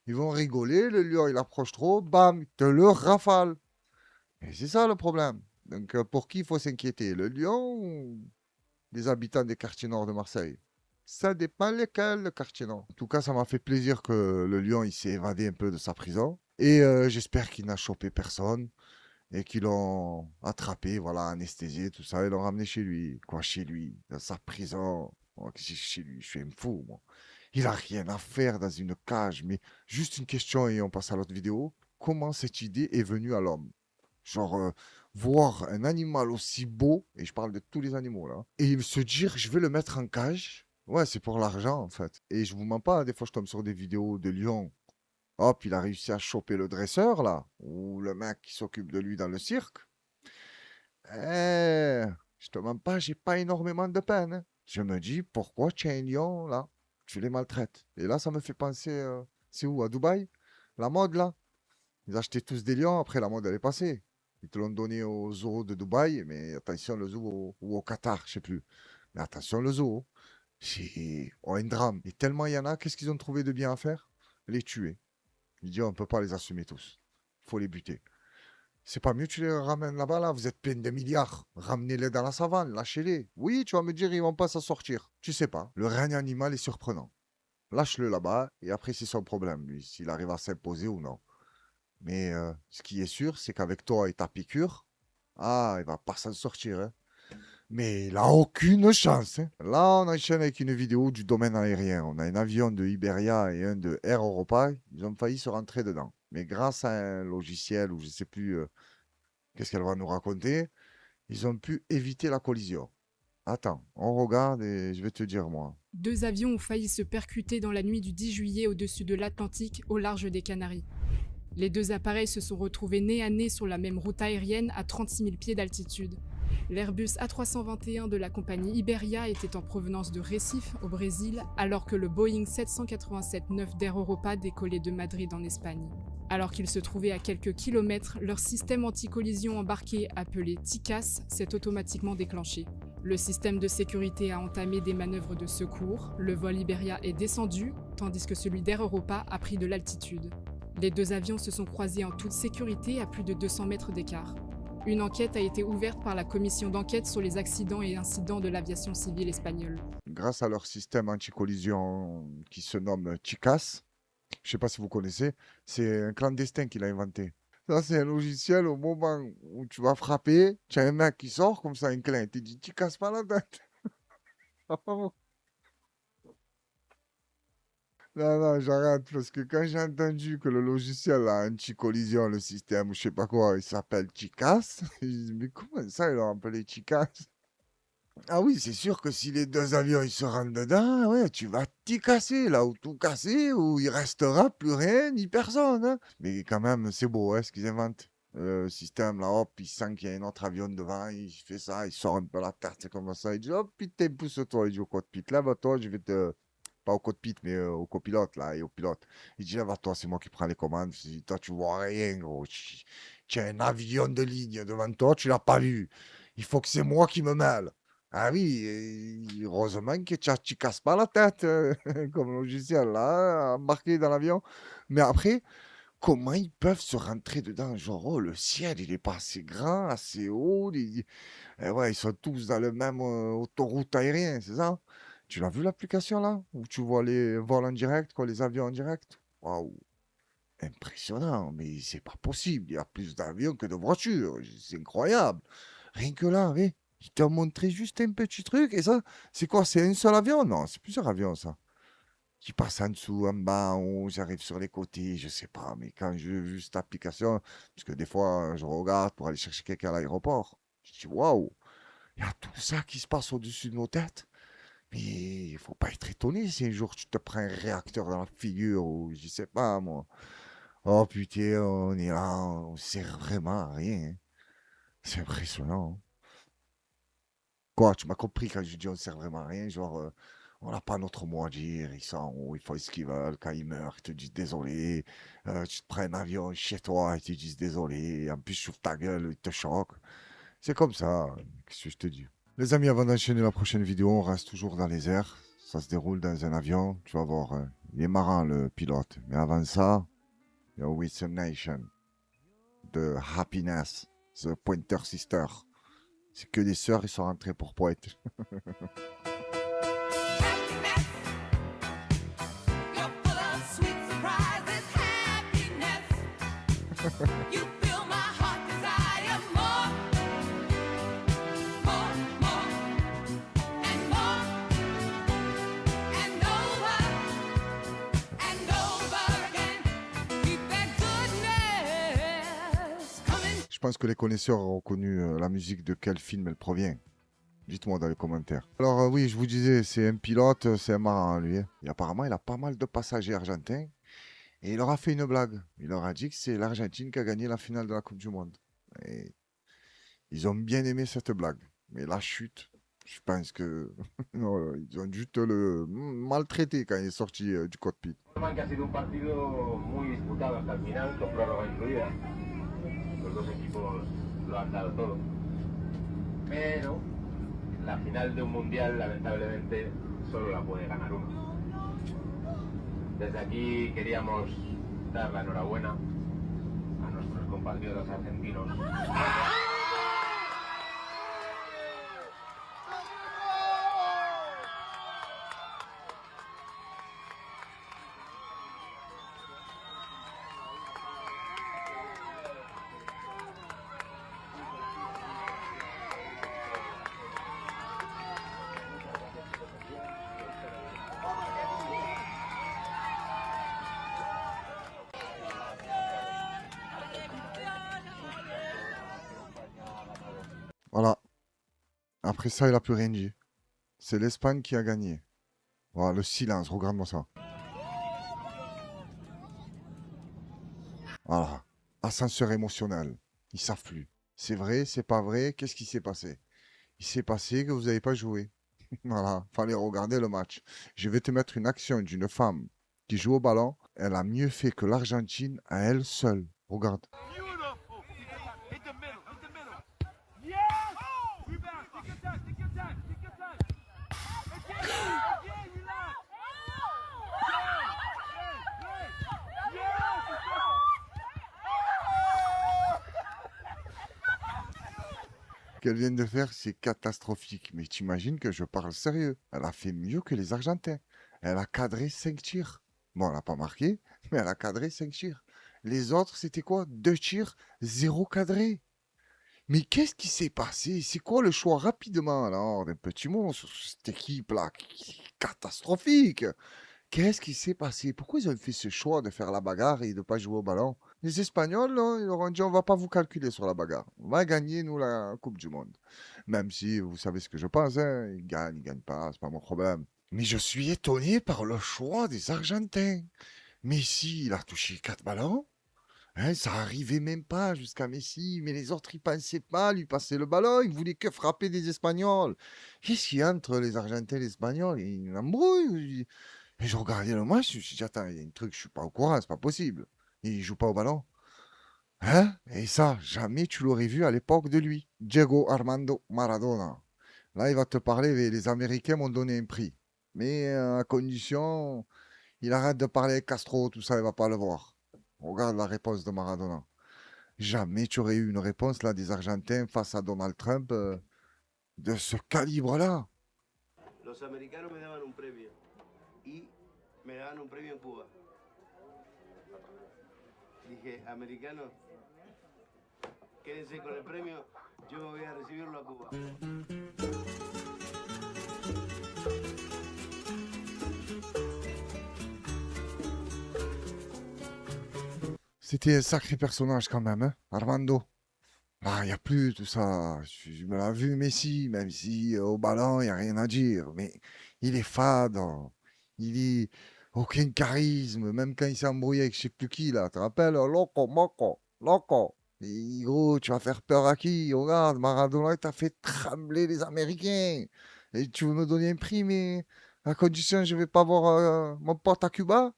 Ils vont rigoler, le lion, il approche trop, bam, il te le rafale. Et c'est ça le problème. Donc, pour qui il faut s'inquiéter? Le lion ou les habitants des quartiers nord de Marseille? Ça dépend lesquels, le quartier nord. En tout cas, ça m'a fait plaisir que le lion il s'est évadé un peu de sa prison. Et j'espère qu'il n'a chopé personne et qu'ils l'ont attrapé, voilà, anesthésié, tout ça, et l'ont ramené chez lui. Quoi, chez lui, dans sa prison. Oh, chez lui, je suis un fou, moi. Il a rien à faire dans une cage. Mais juste une question et on passe à l'autre vidéo. Comment cette idée est venue à l'homme? Genre, voir un animal aussi beau, et je parle de tous les animaux là, et se dire, je vais le mettre en cage. Ouais, c'est pour l'argent en fait. Et je vous mens pas, des fois je tombe sur des vidéos de lions. Hop, il a réussi à choper le dresseur là, ou le mec qui s'occupe de lui dans le cirque. Eh, je te mens pas, j'ai pas énormément de peine, hein. Je me dis, pourquoi tu as un lion là? Tu les maltraites. Et là, ça me fait penser, c'est où, à Dubaï? La mode là? Ils achetaient tous des lions, après la mode elle est passée. Ils te l'ont donné au zoo de Dubaï, mais attention, le zoo ou au Qatar, je sais plus. Mais attention, le zoo, c'est un drame. Et tellement il y en a, qu'est-ce qu'ils ont trouvé de bien à faire? Les tuer. Ils disent, on ne peut pas les assumer tous. Il faut les buter. C'est pas mieux, tu les ramènes là-bas, là, vous êtes plein de milliards. Ramenez-les dans la savane, lâchez-les. Oui, tu vas me dire, ils vont pas s'en sortir. Tu sais pas. Le règne animal est surprenant. Lâche-le là-bas, et après, c'est son problème, lui, s'il arrive à s'imposer ou non. Mais ce qui est sûr, c'est qu'avec toi et ta piqûre, ah, il va pas s'en sortir, hein. Mais il a aucune chance, hein. Là, on enchaîne avec une vidéo du domaine aérien. On a un avion de Iberia et un de Air Europa. Ils ont failli se rentrer dedans. Mais grâce à un logiciel, ou je ne sais plus qu'est-ce qu'elle va nous raconter, ils ont pu éviter la collision. Attends, on regarde et je vais te dire moi. Deux avions ont failli se percuter dans la nuit du 10 juillet au-dessus de l'Atlantique, au large des Canaries. Les deux appareils se sont retrouvés nez à nez sur la même route aérienne à 36 000 pieds d'altitude. L'Airbus A321 de la compagnie Iberia était en provenance de Recife, au Brésil, alors que le Boeing 787-9 d'Air Europa décollait de Madrid en Espagne. Alors qu'ils se trouvaient à quelques kilomètres, leur système anti-collision embarqué, appelé TICAS, s'est automatiquement déclenché. Le système de sécurité a entamé des manœuvres de secours, le vol Iberia est descendu, tandis que celui d'Air Europa a pris de l'altitude. Les deux avions se sont croisés en toute sécurité à plus de 200 mètres d'écart. Une enquête a été ouverte par la commission d'enquête sur les accidents et incidents de l'aviation civile espagnole. Grâce à leur système anti-collision qui se nomme TICAS, je ne sais pas si vous connaissez, c'est un clandestin qui l'a inventé. Ça, c'est un logiciel, au moment où tu vas frapper, tu as un mec qui sort comme ça, un clin, il te dit, tu casses pas la tête. Non, non, j'arrête parce que quand j'ai entendu que le logiciel a anti-collision, le système, ou je sais pas quoi, il s'appelle TICAS, je dis, mais comment ça, ils l'ont appelé TICAS? Ah oui, c'est sûr que si les 2 avions, ils se rentrent dedans, ouais, tu vas t'y casser, là où tout casser, où il restera plus rien ni personne, hein. Mais quand même, c'est beau, hein, ce qu'ils inventent. Le système, là, hop, il sent qu'il y a un autre avion devant, il fait ça, il sort un peu la tête, c'est comme ça, il dit: «Oh putain, pousse-toi», il dit au cockpit: «Lève-toi, je vais te» pas au cockpit, mais au copilote, là, et au pilote. Il dit: «Lève-toi, c'est moi qui prends les commandes». Je dis: «Toi, tu vois rien, gros. Tu as un avion de ligne devant toi, tu l'as pas vu. Il faut que c'est moi qui me mêle». Ah oui, heureusement que tu casses pas la tête, comme logiciel là, embarqué dans l'avion. Mais après, comment ils peuvent se rentrer dedans? Genre, oh, le ciel, il est pas assez grand, assez haut. Ouais, ils sont tous dans le même autoroute aérien, c'est ça? Tu l'as vu l'application là? Où tu vois les vols en direct, quoi, les avions en direct? Waouh, impressionnant, mais c'est pas possible. Il y a plus d'avions que de voitures. C'est incroyable. Rien que là, oui. Ils t'ont montré juste un petit truc et ça, c'est quoi? C'est un seul avion? Non, c'est plusieurs avions, ça. Qui passent en dessous, en bas, en haut, j'arrive sur les côtés, je sais pas. Mais quand j'ai vu cette application, parce que des fois, je regarde pour aller chercher quelqu'un à l'aéroport, je dis waouh, il y a tout ça qui se passe au-dessus de nos têtes. Mais il faut pas être étonné si un jour tu te prends un réacteur dans la figure ou je sais pas moi. Oh putain, on est là, on sert vraiment à rien, hein. C'est impressionnant, hein. Quoi, tu m'as compris quand je dis on sert vraiment à rien, genre on n'a pas notre mot à dire, ils sont en haut, ils font ce qu'ils veulent, quand ils meurent, ils te disent désolé, tu te prends un avion chez toi, ils te disent désolé, en plus tu ouvres ta gueule, ils te choquent. C'est comme ça, qu'est-ce que je te dis. Les amis, avant d'enchaîner la prochaine vidéo, on reste toujours dans les airs, ça se déroule dans un avion, tu vas voir, il est marrant le pilote, mais avant ça, il y a With Some Nation, de Happiness, The Pointer Sister. C'est que des sœurs, ils sont rentrés pour poète. Je pense que les connaisseurs ont reconnu la musique de quel film elle provient. Dites-moi dans les commentaires. Alors oui, je vous disais, c'est un pilote, c'est un marrant lui, hein. Et apparemment, il a pas mal de passagers argentins. Et il leur a fait une blague. Il leur a dit que c'est l'Argentine qui a gagné la finale de la Coupe du Monde. Et ils ont bien aimé cette blague. Mais la chute, je pense que non, ils ont juste le maltraité quand il est sorti du cockpit. Que ha sido un partido muy disputado hasta el final, con prórroga incluida. Los dos equipos lo han dado todo. Pero la final de un mundial, lamentablemente, solo la puede ganar uno. Desde aquí queríamos dar la enhorabuena a nuestros compatriotas argentinos. Voilà. Après ça, il n'a plus rien dit. C'est l'Espagne qui a gagné. Voilà, le silence, regarde-moi ça. Voilà. Ascenseur émotionnel. Ils savent plus. C'est vrai, c'est pas vrai, qu'est-ce qui s'est passé? Il s'est passé que vous n'avez pas joué. Voilà, fallait regarder le match. Je vais te mettre une action d'une femme qui joue au ballon. Elle a mieux fait que l'Argentine à elle seule. Regarde. Qu'elle vient de faire, c'est catastrophique. Mais t'imagines que je parle sérieux. Elle a fait mieux que les Argentins. Elle a cadré 5 tirs. Bon, elle n'a pas marqué, mais elle a cadré 5 tirs. Les autres, c'était quoi? 2 tirs, 0 cadré. Mais qu'est-ce qui s'est passé? C'est quoi le choix rapidement alors d'un petit mot sur cette équipe-là? Catastrophique. Qu'est-ce qui s'est passé? Pourquoi ils ont fait ce choix de faire la bagarre et de ne pas jouer au ballon? Les Espagnols, là, ils leur ont dit, on va pas vous calculer sur la bagarre. On va gagner, nous, la Coupe du Monde. Même si, vous savez ce que je pense, hein, ils gagnent pas, c'est pas mon problème. Mais je suis étonné par le choix des Argentins. Messi, il a touché 4 ballons. Hein, ça arrivait même pas jusqu'à Messi, mais les autres, ils pensaient pas lui passer le ballon, ils voulaient que frapper des Espagnols. Qu'est-ce qu'il y a entre les Argentins et les Espagnols? Il y a une embrouille. Et je regardais le match, je me suis dit, attends, il y a un truc, je suis pas au courant, c'est pas possible. Il joue pas au ballon. Hein? Et ça, jamais tu l'aurais vu à l'époque de lui. Diego Armando Maradona. Là, il va te parler, les Américains m'ont donné un prix. Mais à condition, il arrête de parler avec Castro, tout ça, il va pas le voir. Regarde la réponse de Maradona. Jamais tu aurais eu une réponse là des Argentins face à Donald Trump de ce calibre-là. Los americanos me daban un premio y me daban un premio en Cuba. Dije, americanos, quédense con el premio, yo me voy a recibirlo a Cuba. C'était un sacré personnage quand même, hein, Armando. Là, il n'y a plus tout ça. Je me l'ai vu Messi, même si au ballon, il n'y a rien à dire. Mais il est fade, hein. Il est aucun charisme. Même quand il s'est embrouillé avec je sais plus qui, là. Tu te rappelles? Loco, moco, loco. Et gros, tu vas faire peur à qui? Regarde, Maradona, il t'a fait trembler les Américains. Et tu veux me donner un prix, mais à condition, je vais pas voir mon pote à Cuba?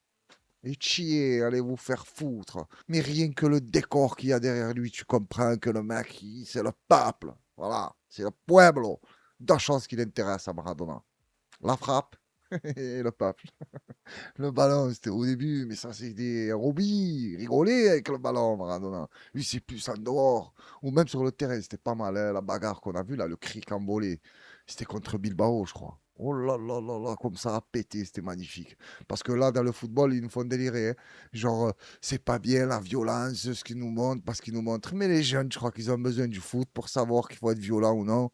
Et chier, allez vous faire foutre. Mais rien que le décor qu'il y a derrière lui, tu comprends que le mec, c'est le peuple. Voilà, c'est le pueblo. Deux choses qui l'intéressent à Maradona. La frappe et le peuple. Le ballon, c'était au début, mais ça, c'est des hobbies. Rigoler avec le ballon, Maradona. Lui, c'est plus en dehors. Ou même sur le terrain, c'était pas mal, hein, la bagarre qu'on a vue, là, le cri cambolé. C'était contre Bilbao, je crois. Oh là là là là, comme ça a pété, c'était magnifique. Parce que là, dans le football, ils nous font délirer, hein. Genre, c'est pas bien la violence, ce qu'ils nous montrent, parce qu'ils nous montrent. Mais les jeunes, je crois qu'ils ont besoin du foot pour savoir qu'il faut être violent ou non.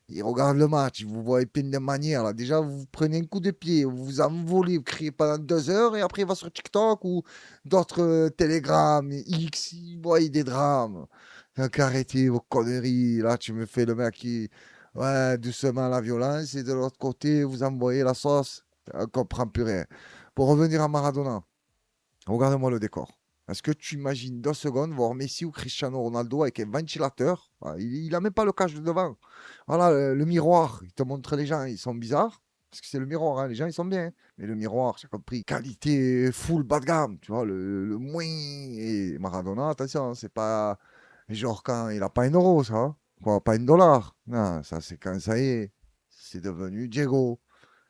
Ils regardent le match, ils vous voient plein de manières. Là. Déjà, vous prenez un coup de pied, vous vous envolez, vous criez pendant 2 heures, et après, il va sur TikTok ou d'autres télégrammes, X, ils voient des drames. Donc, arrêtez vos conneries. Là, tu me fais le mec qui. Ouais, doucement la violence, et de l'autre côté, vous envoyez la sauce. On comprend plus rien. Pour revenir à Maradona, regarde-moi le décor. Est-ce que tu imagines 2 secondes voir Messi ou Cristiano Ronaldo avec un ventilateur? Il n'a même pas le cache de devant. Voilà, le miroir, il te montre les gens, ils sont bizarres. Parce que c'est le miroir, hein, les gens ils sont bien. Hein. Mais le miroir, j'ai compris, qualité full bas de gamme, tu vois, le moins. Et Maradona, attention, c'est pas genre quand il a pas un euro, ça. Hein. Quoi, pas un dollar. Non, ça c'est quand ça y est, c'est devenu Diego.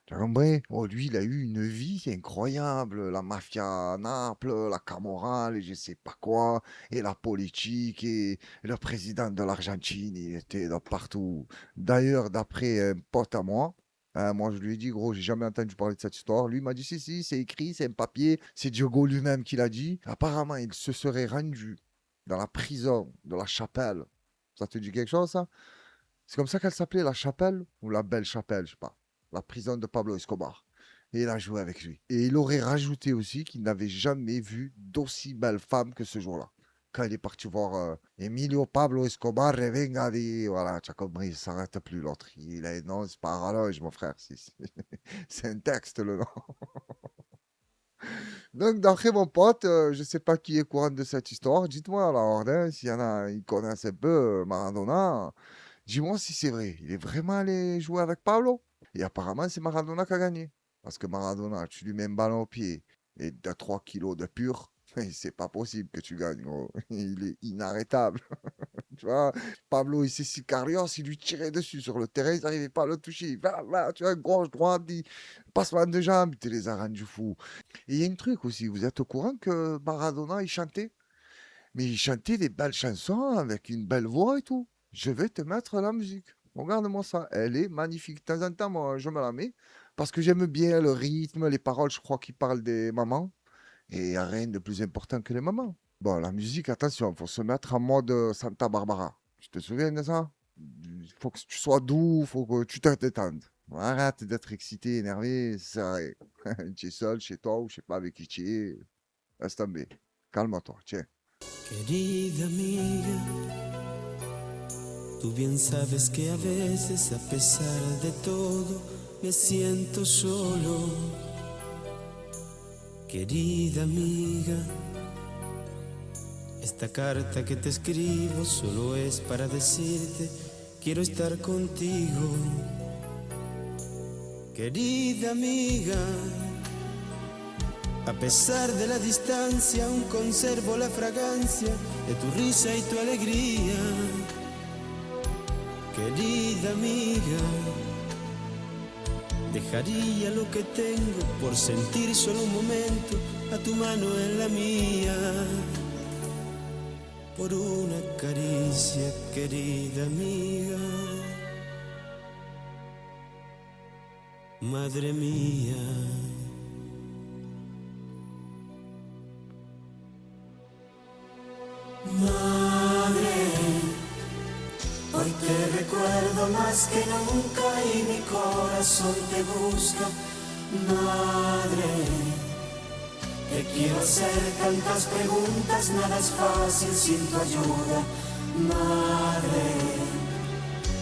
Tu as compris? Oh, lui, il a eu une vie incroyable. La mafia à Naples, la Camorra, et je sais pas quoi, et la politique, et le président de l'Argentine, il était de partout. D'ailleurs, d'après un pote à moi, hein, moi je lui ai dit, gros, j'ai jamais entendu parler de cette histoire. Lui il m'a dit, si, si, c'est écrit, c'est un papier, c'est Diogo lui-même qui l'a dit. Apparemment, il se serait rendu dans la prison de la Chapelle. Ça te dit quelque chose, ça? C'est comme ça qu'elle s'appelait, la Chapelle, ou la Belle Chapelle, je sais pas. La prison de Pablo Escobar. Et il a joué avec lui. Et il aurait rajouté aussi qu'il n'avait jamais vu d'aussi belle femme que ce jour-là. Quand il est parti voir Emilio Pablo Escobar, revenga di... Voilà, tu as compris, il ne s'arrête plus l'autre. Il a non, c'est pas un rallonge, mon frère. C'est un texte, le nom. Donc, d'après mon pote, je ne sais pas qui est courant de cette histoire. Dites-moi alors, hein, s'il y en a, ils connaissent un peu Maradona. Dis-moi si c'est vrai. Il est vraiment allé jouer avec Pablo? Et apparemment, c'est Maradona qui a gagné. Parce que Maradona, tu lui mets un ballon au pied et de 3 kilos de pur, c'est pas possible que tu gagnes, gros. Il est inarrêtable. Tu vois, Pablo, il s'est Sicarios, il lui tirait dessus sur le terrain, il n'arrivait pas à le toucher. Là, tu vois, gauche, droite, passement de jambes, il te les a rendus fous. Et il y a un truc aussi, vous êtes au courant que Maradona, il chantait? Mais il chantait des belles chansons avec une belle voix et tout. Je vais te mettre la musique. Regarde-moi ça. Elle est magnifique. De temps en temps, moi, je me la mets parce que j'aime bien le rythme, les paroles. Je crois qu'il parle des mamans. Et il n'y a rien de plus important que les mamans. Bon, la musique, attention, il faut se mettre en mode Santa Barbara. Tu te souviens de ça? Il faut que tu sois doux, il faut que tu te détendes. Arrête d'être excité, énervé, ça sert à rien. Tu es seul chez toi ou je sais pas avec qui tu es. Laisse tomber. Calme-toi, tiens. Querida amiga, tú bien sabes que a veces, a pesar de todo, me siento solo. Querida amiga, esta carta que te escribo solo es para decirte, quiero estar contigo. Querida amiga, a pesar de la distancia, aún conservo la fragancia de tu risa y tu alegría. Querida amiga, dejaría lo que tengo por sentir solo un momento a tu mano en la mía. Por una caricia, querida amiga. Madre mía. Madre, hoy te recuerdo más que nunca y mi corazón te busca. Madre, te quiero hacer tantas preguntas, nada es fácil sin tu ayuda. Madre,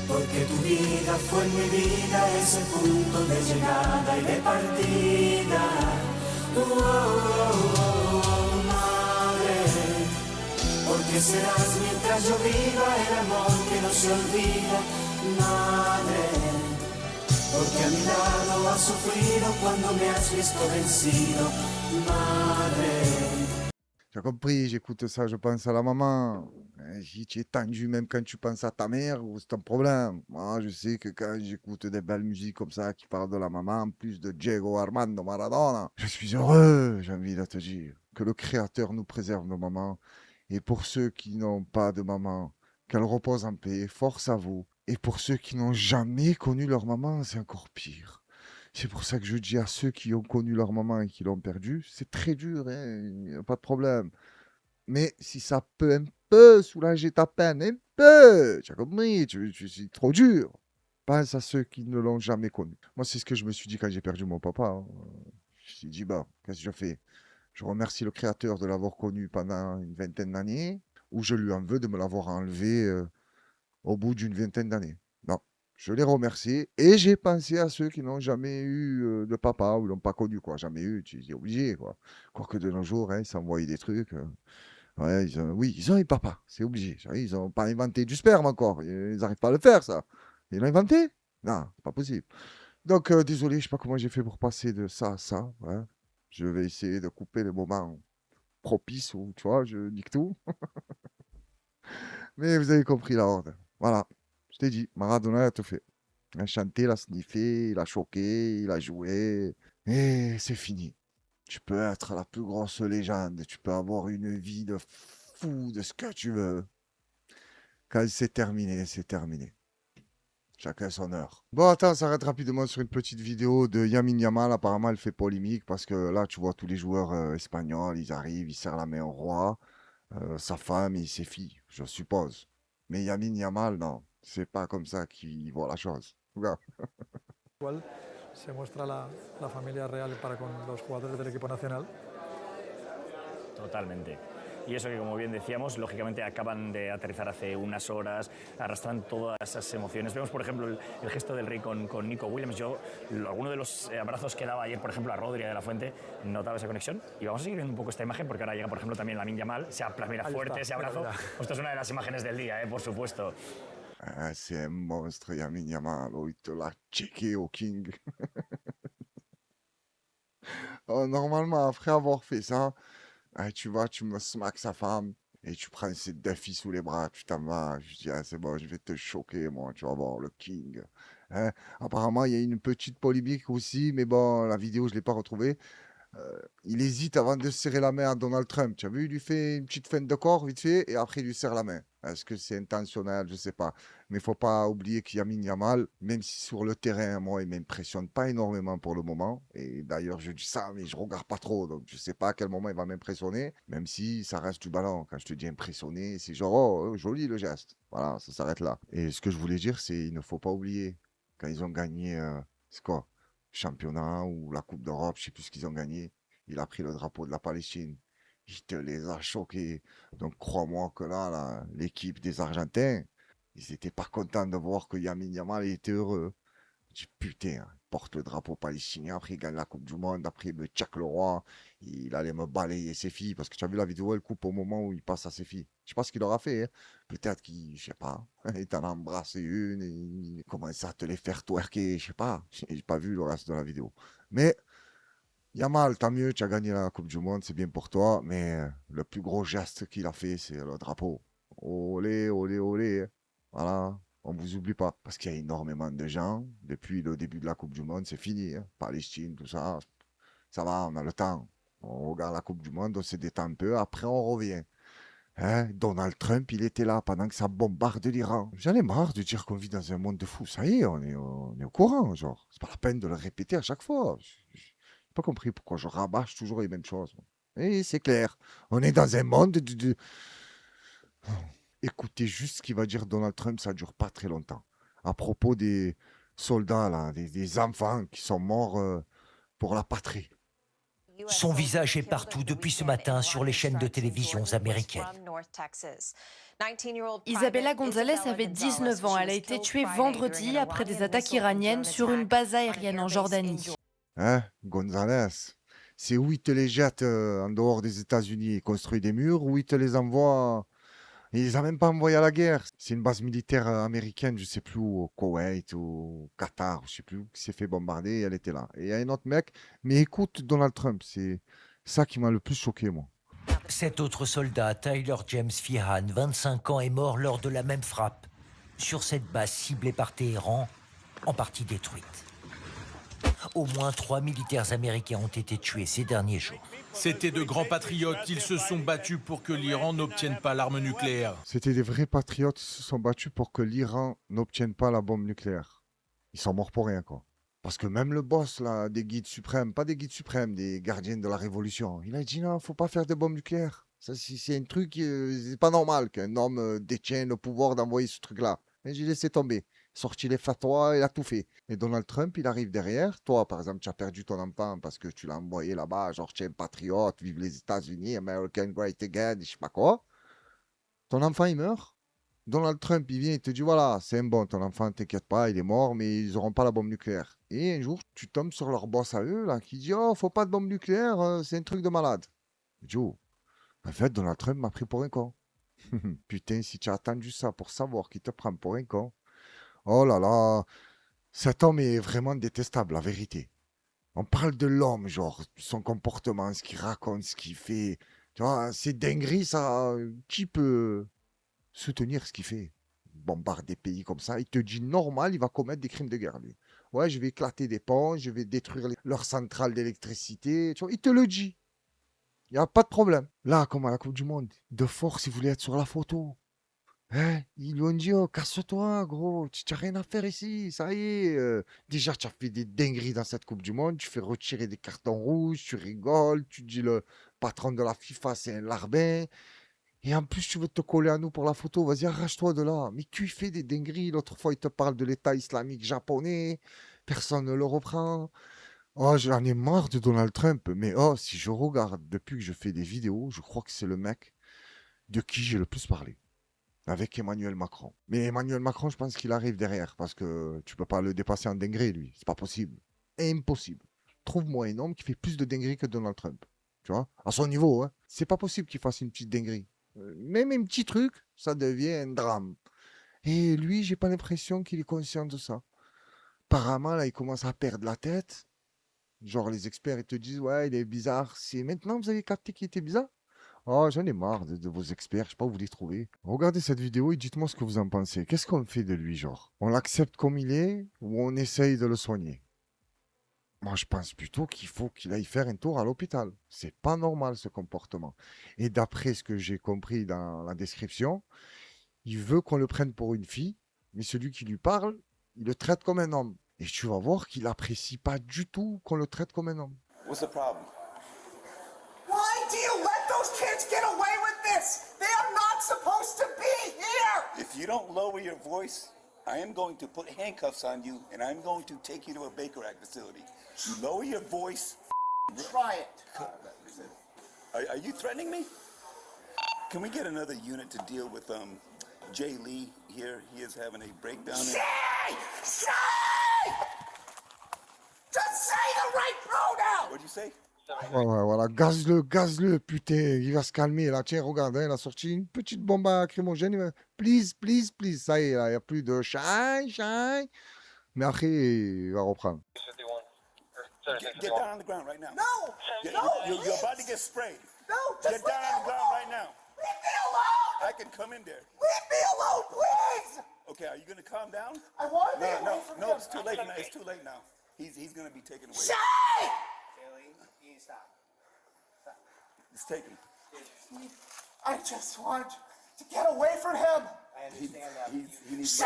porque tu vida fue en mi vida ese punto de llegada y de partida. Madre, porque serás mientras yo viva el amor que no se olvida. Madre, porque a mi lado has sufrido cuando me has visto vencido. Madre. Tu as compris, j'écoute ça, je pense à la maman. Si tu es tendu même quand tu penses à ta mère, c'est un problème. Moi, je sais que quand j'écoute des belles musiques comme ça qui parlent de la maman, en plus de Diego Armando Maradona, je suis heureux, j'ai envie de te dire. Que le Créateur nous préserve nos mamans. Et pour ceux qui n'ont pas de maman, qu'elle repose en paix, force à vous. Et pour ceux qui n'ont jamais connu leur maman, c'est encore pire. C'est pour ça que je dis à ceux qui ont connu leur maman et qui l'ont perdue, c'est très dur, hein, pas de problème. Mais si ça peut un peu soulager ta peine, un peu, tu as compris, c'est trop dur. Pense à ceux qui ne l'ont jamais connu. Moi, c'est ce que je me suis dit quand j'ai perdu mon papa. Hein. Je me suis dit, bah, qu'est-ce que je fais? Je remercie le Créateur de l'avoir connu pendant une vingtaine d'années, ou je lui en veux de me l'avoir enlevé au bout d'une vingtaine d'années. Non, je l'ai remercié et j'ai pensé à ceux qui n'ont jamais eu de papa ou l'ont pas connu, quoi. Jamais eu, tu es obligé, quoi. Quoique de nos jours, hein, ils s'envoient des trucs. Ouais, oui, ils ont eu papa, c'est obligé. Ils n'ont pas inventé du sperme encore. Ils n'arrivent pas à le faire, ça. Ils l'ont inventé? Non, c'est pas possible. Donc, désolé, je sais pas comment j'ai fait pour passer de ça à ça. Ouais. Je vais essayer de couper les moments propices où, tu vois, je nique tout. Mais vous avez compris la horde. Voilà. Je t'ai dit, Maradona a tout fait. Il a chanté, il a sniffé, il a choqué, il a joué. Et c'est fini. Tu peux être la plus grosse légende. Tu peux avoir une vie de fou, de ce que tu veux. Quand c'est terminé, c'est terminé. Chacun son heure. Bon, attends, on s'arrête rapidement sur une petite vidéo de Lamine Yamal. Apparemment, elle fait polémique parce que là, tu vois tous les joueurs espagnols, ils arrivent, ils serrent la main au roi, sa femme et ses filles, je suppose. Mais Lamine Yamal, non, c'est pas comme ça qu'il voit la chose. Regarde. Igual se muestra la familia real para con los jugadores del equipo nacional. Totalmente. Y eso que, como bien decíamos, lógicamente acaban de aterrizar hace unas horas, arrastran todas esas emociones. Vemos, por ejemplo, el gesto del Rey con Nico Williams. Yo, alguno de los abrazos que daba ayer, por ejemplo, a Rodri de la Fuente, notaba esa conexión. Y vamos a seguir viendo un poco esta imagen, porque ahora llega, por ejemplo, también Lamine Yamal. Mira, fuerte ese abrazo. Esto es una de las imágenes del día, por supuesto. Ah, c'est un monstre, Lamine Yamal. Oh, il te l'a checké au King. Oh, normalement, après avoir fait ça, tu vois, tu me smacks sa femme et tu prends ses deux filles sous les bras, tu t'en vas. Je dis, ah, c'est bon, je vais te choquer, moi, tu vas voir le King. Hein. Apparemment, il y a une petite polémique aussi, mais bon, la vidéo, je ne l'ai pas retrouvée. Il hésite avant de serrer la main à Donald Trump. Tu as vu, il lui fait une petite feinte de corps, vite fait, et après, il lui serre la main. Est-ce que c'est intentionnel? Je ne sais pas. Mais il ne faut pas oublier qu'il y a Lamine Yamal, même si sur le terrain, moi, il ne m'impressionne pas énormément pour le moment. Et d'ailleurs, je dis ça, mais je ne regarde pas trop. Donc, je ne sais pas à quel moment il va m'impressionner, même si ça reste du ballon. Quand je te dis impressionné, c'est genre, oh, joli le geste. Voilà, ça s'arrête là. Et ce que je voulais dire, c'est il ne faut pas oublier, quand ils ont gagné, c'est quoi? Championnat ou la Coupe d'Europe, je ne sais plus ce qu'ils ont gagné. Il a pris le drapeau de la Palestine. Il te les a choqués. Donc crois-moi que là, l'équipe des Argentins, ils étaient pas contents de voir que Lamine Yamal était heureux. Je dis putain, il porte le drapeau palestinien, après il gagne la Coupe du Monde, après il me tchac le roi, il allait me balayer ses filles, parce que tu as vu la vidéo, elle coupe au moment où il passe à ses filles. Je sais pas ce qu'il aura fait, hein. Peut-être qu'il, je sais pas, il t'en a embrassé une, et il commence à te les faire twerker, je sais pas, j'ai pas vu le reste de la vidéo. Mais Yamal, tant mieux, tu as gagné la Coupe du Monde, c'est bien pour toi, mais le plus gros geste qu'il a fait, c'est le drapeau. Olé, olé, olé, hein. Voilà, on ne vous oublie pas, parce qu'il y a énormément de gens, depuis le début de la Coupe du Monde, c'est fini, hein. Palestine, tout ça, ça va, on a le temps. On regarde la Coupe du Monde, on se détend un peu, après on revient. Hein, Donald Trump, il était là pendant que ça bombarde l'Iran. J'en ai marre de dire qu'on vit dans un monde de fous. Ça y est, on est au courant, genre. C'est pas la peine de le répéter à chaque fois. J'ai pas compris pourquoi je rabâche toujours les mêmes choses. Et c'est clair, on est dans un monde de... Écoutez juste ce qu'il va dire Donald Trump, ça dure pas très longtemps. À propos des soldats, là, des enfants qui sont morts pour la patrie. Son visage est partout depuis ce matin sur les chaînes de télévision américaines. Isabella Gonzalez avait 19 ans. Elle a été tuée vendredi après des attaques iraniennes sur une base aérienne en Jordanie. Hein, Gonzalez, c'est où ils te les jettent en dehors des États-Unis et construisent des murs, ou ils te les envoient... Ils les ont même pas envoyés à la guerre. C'est une base militaire américaine, je sais plus où, au Koweït ou au Qatar, je sais plus où, qui s'est fait bombarder et elle était là. Et il y a un autre mec, mais écoute Donald Trump, c'est ça qui m'a le plus choqué, moi. Cet autre soldat, Tyler James Feehan, 25 ans, est mort lors de la même frappe sur cette base ciblée par Téhéran, en partie détruite. Au moins 3 militaires américains ont été tués ces derniers jours. C'étaient de grands patriotes, ils se sont battus pour que l'Iran n'obtienne pas l'arme nucléaire. C'était des vrais patriotes qui se sont battus pour que l'Iran n'obtienne pas la bombe nucléaire. Ils sont morts pour rien, quoi. Parce que même le boss, là, des guides suprêmes, pas des guides suprêmes, des gardiens de la révolution, il a dit non, faut pas faire de bombes nucléaires. Ça, c'est un truc, c'est pas normal qu'un homme détienne le pouvoir d'envoyer ce truc-là. Mais j'ai laissé tomber. Sorti les fatwas, il a tout fait. Et Donald Trump, il arrive derrière. Toi, par exemple, tu as perdu ton enfant parce que tu l'as envoyé là-bas, genre, tu es un patriote, vive les États-Unis, American Great Again, je sais pas quoi. Ton enfant, il meurt. Donald Trump, il vient et te dit, voilà, c'est un bon, ton enfant, t'inquiète pas, il est mort, mais ils n'auront pas la bombe nucléaire. Et un jour, tu tombes sur leur boss à eux, là, qui dit, oh, faut pas de bombe nucléaire, c'est un truc de malade. Joe, en fait, Donald Trump m'a pris pour un con. Putain, si tu as attendu ça pour savoir qu'il te prend pour un con. Oh là là, cet homme est vraiment détestable, la vérité. On parle de l'homme, genre, son comportement, ce qu'il raconte, ce qu'il fait. Tu vois, c'est dinguerie, ça. Qui peut soutenir ce qu'il fait? Il bombarde des pays comme ça. Il te dit normal, il va commettre des crimes de guerre, lui. Ouais, je vais éclater des ponts, je vais détruire leurs centrales d'électricité. Tu vois, il te le dit. Il n'y a pas de problème. Là, comme à la Coupe du Monde, de force, il voulait être sur la photo. Hein? Ils lui ont dit, oh, casse-toi, gros, tu n'as rien à faire ici, ça y est. Déjà, tu as fait des dingueries dans cette Coupe du Monde, tu fais retirer des cartons rouges, tu rigoles, tu dis le patron de la FIFA, c'est un larbin. Et en plus, tu veux te coller à nous pour la photo, vas-y, arrache-toi de là. Mais tu fais des dingueries, l'autre fois, il te parle de l'État islamique japonais, personne ne le reprend. Oh, j'en ai marre de Donald Trump, mais oh, si je regarde depuis que je fais des vidéos, je crois que c'est le mec de qui j'ai le plus parlé. Avec Emmanuel Macron. Mais Emmanuel Macron, je pense qu'il arrive derrière, parce que tu peux pas le dépasser en dinguerie, lui. C'est pas possible. Impossible. Trouve-moi un homme qui fait plus de dinguerie que Donald Trump. Tu vois? À son niveau, hein. C'est pas possible qu'il fasse une petite dinguerie. Même un petit truc, ça devient un drame. Et lui, j'ai pas l'impression qu'il est conscient de ça. Apparemment, là, il commence à perdre la tête. Genre, les experts, ils te disent, ouais, il est bizarre. C'est maintenant que vous avez capté qu'il était bizarre? Oh, j'en ai marre de vos experts, je sais pas où vous les trouvez. Regardez cette vidéo et dites-moi ce que vous en pensez. Qu'est-ce qu'on fait de lui, genre? On l'accepte comme il est ou on essaye de le soigner? Moi, je pense plutôt qu'il faut qu'il aille faire un tour à l'hôpital. C'est pas normal, ce comportement. Et d'après ce que j'ai compris dans la description, il veut qu'on le prenne pour une fille, mais celui qui lui parle, il le traite comme un homme. Et tu vas voir qu'il apprécie pas du tout qu'on le traite comme un homme. What's the problem? Why do you let those kids get away with this? They are not supposed to be here! If you don't lower your voice, I am going to put handcuffs on you and I'm going to take you to a Baker Act facility. You lower your voice, try it. Are you threatening me? Can we get another unit to deal with Jay Lee here? He is having a breakdown. Say! Just say the right pronoun! What'd you say? Ouais, ouais, voilà, gaz-le, putain, il va se calmer là. Tiens, regarde, hein, il a sorti une petite bombe lacrymogène. Please, please, please. Ça y est, il n'y a plus de shy. Mais après, il va reprendre. Get down on the ground right now. No! You're about to get sprayed. No, just get down on the ground right now. Leave me alone! I can come in there. Leave me alone, please! Okay, are you going to calm down? I want to be away from him. No, it's too late now. It's too late now. He's going to be taken away. Shay! Bailey, you need to stop. It's taken. I just want to get away from him. I understand that. He needs Shay!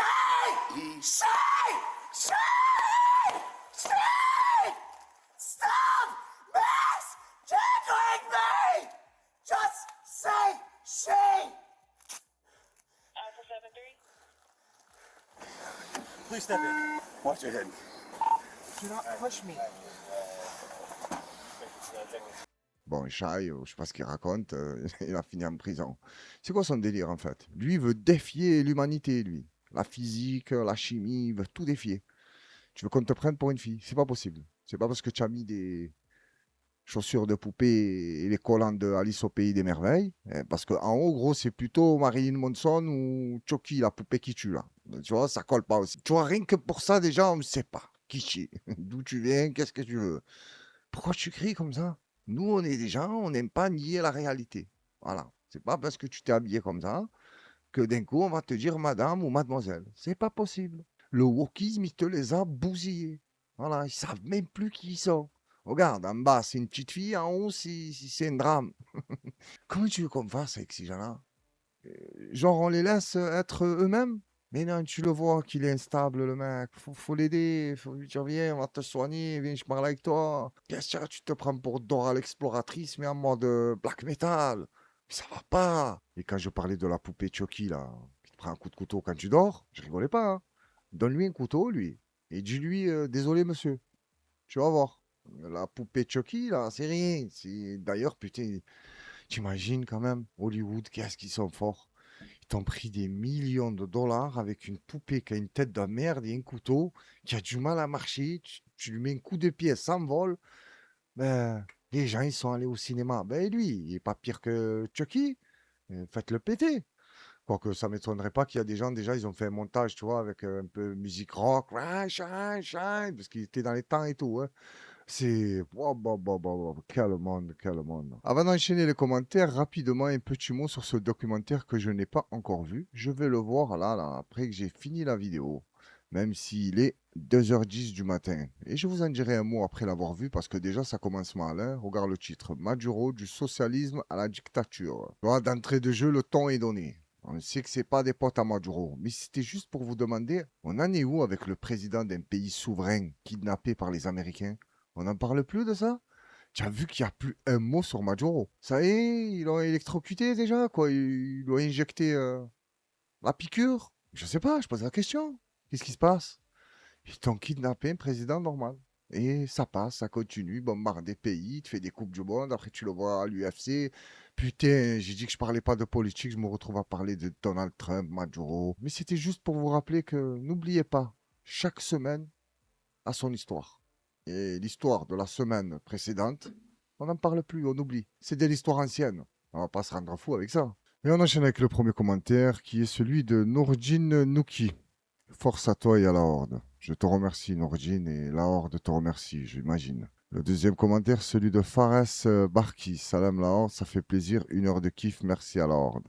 Stop misgendering me! Just say she! Alpha 7-3. Please step in. Watch your head. Do not push me. Bon, Shai, je sais pas ce qu'il raconte, il a fini en prison. C'est quoi son délire en fait? Lui, il veut défier l'humanité, lui. La physique, la chimie, il veut tout défier. Tu veux qu'on te prenne pour une fille? C'est pas possible. C'est pas parce que tu as mis des chaussures de poupée et les collants de Alice au Pays des Merveilles. Parce qu'en haut, gros, c'est plutôt Marilyn Manson ou Chucky, la poupée qui tue, là. Tu vois, ça colle pas aussi. Tu vois, rien que pour ça, déjà, on ne sait pas qui tu es, d'où tu viens, qu'est-ce que tu veux. Pourquoi tu cries comme ça? Nous, on est des gens, on n'aime pas nier la réalité. Voilà. C'est pas parce que tu t'es habillé comme ça que d'un coup, on va te dire madame ou mademoiselle. C'est pas possible. Le wokisme, il te les a bousillés. Voilà, ils savent même plus qui ils sont. Regarde, en bas, c'est une petite fille, en haut, c'est un drame. Comment tu veux qu'on fasse avec ces gens-là? Genre, on les laisse être eux-mêmes? Mais non, tu le vois qu'il est instable, le mec. Faut l'aider. Faut lui dire, viens, on va te soigner. Viens, je parle avec toi. Qu'est-ce que tu te prends pour Dora l'exploratrice, mais en mode black metal? Mais ça va pas. Et quand je parlais de la poupée Chucky, là, qui te prend un coup de couteau quand tu dors, je rigolais pas. Hein. Donne-lui un couteau, lui. Et dis-lui, désolé, monsieur. Tu vas voir. La poupée Chucky, là, c'est rien. D'ailleurs, putain, t'imagines quand même, Hollywood, qu'est-ce qu'ils sont forts. Ils t'ont pris des millions de dollars avec une poupée qui a une tête de merde et un couteau, qui a du mal à marcher. Tu lui mets un coup de pied, elle s'envole. Ben, les gens, ils sont allés au cinéma. Ben, lui, il n'est pas pire que Chucky. Faites-le péter. Quoique ça ne m'étonnerait pas qu'il y a des gens, déjà, ils ont fait un montage, tu vois, avec un peu musique rock, parce qu'il était dans les temps et tout. Hein. C'est... Quel monde, quel monde. Avant d'enchaîner les commentaires, rapidement, un petit mot sur ce documentaire que je n'ai pas encore vu. Je vais le voir là, après que j'ai fini la vidéo. Même s'il est 2h10 du matin. Et je vous en dirai un mot après l'avoir vu, parce que déjà, ça commence mal. Hein. Regarde le titre. Maduro, du socialisme à la dictature. D'entrée de jeu, le ton est donné. On sait que c'est pas des potes à Maduro, mais c'était juste pour vous demander, on en est où avec le président d'un pays souverain kidnappé par les Américains? On n'en parle plus de ça? Tu as vu qu'il n'y a plus un mot sur Maduro. Ça y est, ils l'ont électrocuté déjà, quoi. Ils l'ont injecté la piqûre. Je sais pas, je pose la question. Qu'est-ce qui se passe? Ils t'ont kidnappé un président normal. Et ça passe, ça continue, bombarde des pays, tu fais des coupes du monde, après tu le vois à l'UFC. Putain, j'ai dit que je parlais pas de politique, je me retrouve à parler de Donald Trump, Maduro. Mais c'était juste pour vous rappeler que n'oubliez pas, chaque semaine a son histoire. Et l'histoire de la semaine précédente, on n'en parle plus, on oublie. C'est de l'histoire ancienne. On va pas se rendre fou avec ça. Et on enchaîne avec le premier commentaire qui est celui de Nourdine Nouki. Force à toi et à la Horde. Je te remercie, Nourdine, et la Horde te remercie, j'imagine. Le deuxième commentaire, celui de Fares Barki. Salam la Horde, ça fait plaisir. 1 heure de kiff, merci à la Horde.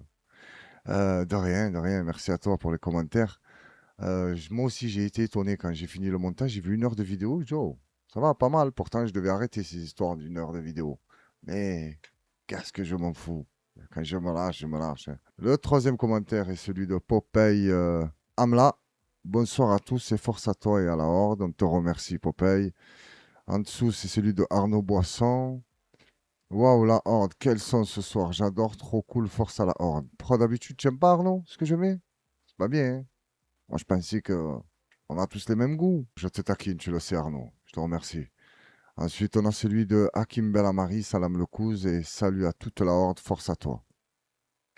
De rien, merci à toi pour les commentaires. Moi aussi, j'ai été étonné quand j'ai fini le montage. J'ai vu 1 heure de vidéo. Je dis, oh, ça va, pas mal. Pourtant, je devais arrêter ces histoires d'1 heure de vidéo. Mais qu'est-ce que je m'en fous. Quand je me lâche, je me lâche. Hein. Le troisième commentaire est celui de Popeye Amla. Bonsoir à tous et force à toi et à la Horde. On te remercie, Popeye. En dessous, c'est celui de Arnaud Boisson. Waouh, la Horde, quel son ce soir. J'adore, trop cool, force à la Horde. Pourquoi d'habitude, tu n'aimes pas Arnaud, ce que je mets? C'est pas bien. Hein. Moi, je pensais qu'on a tous les mêmes goûts. Je te taquine, tu le sais, Arnaud. Je te remercie. Ensuite, on a celui de Hakim Belamari, salam le Kouz, et salut à toute la horde, force à toi.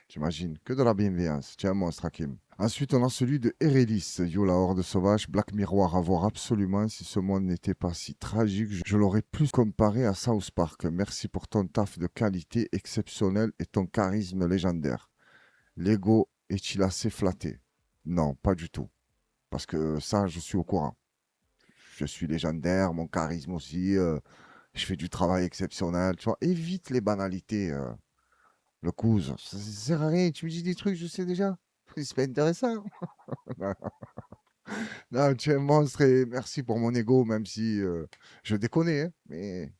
T'imagines, que de la bienveillance. Tu es un monstre, Hakim. Ensuite, on a celui de Erelis, yo la horde sauvage, Black Miroir à voir absolument. Si ce monde n'était pas si tragique, je l'aurais plus comparé à South Park. Merci pour ton taf de qualité exceptionnelle et ton charisme légendaire. L'ego est-il assez flatté? Non, pas du tout. Parce que ça, je suis au courant. Je suis légendaire, mon charisme aussi. Je fais du travail exceptionnel. Tu vois, évite les banalités. Le cousin, ça sert à rien. Tu me dis des trucs, je sais déjà. C'est pas intéressant. Non, tu es un monstre et merci pour mon ego, même si je déconne, hein, mais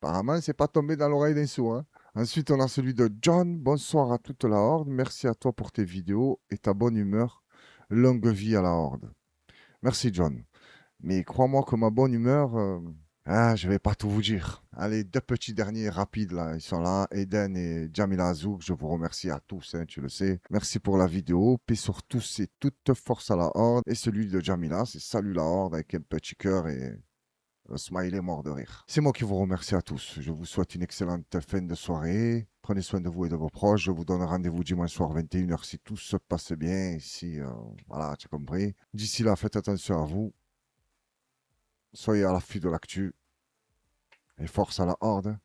apparemment, c'est pas tombé dans l'oreille d'un sourd. Hein. Ensuite, on a celui de John. Bonsoir à toute la horde. Merci à toi pour tes vidéos et ta bonne humeur. Longue vie à la horde. Merci, John. Mais crois-moi que ma bonne humeur, je vais pas tout vous dire. Allez, 2 petits derniers rapides là, ils sont là. Eden et Jamila Azouk, je vous remercie à tous, hein, tu le sais. Merci pour la vidéo. Paix sur tous et toute force à la horde. Et celui de Jamila, c'est salut la horde avec un petit cœur et le smiley mort de rire. C'est moi qui vous remercie à tous. Je vous souhaite une excellente fin de soirée. Prenez soin de vous et de vos proches. Je vous donne rendez-vous dimanche soir 21h si tout se passe bien. Si, voilà, tu as compris. D'ici là, faites attention à vous. Soyez à l'affût de l'actu. Et force à la horde.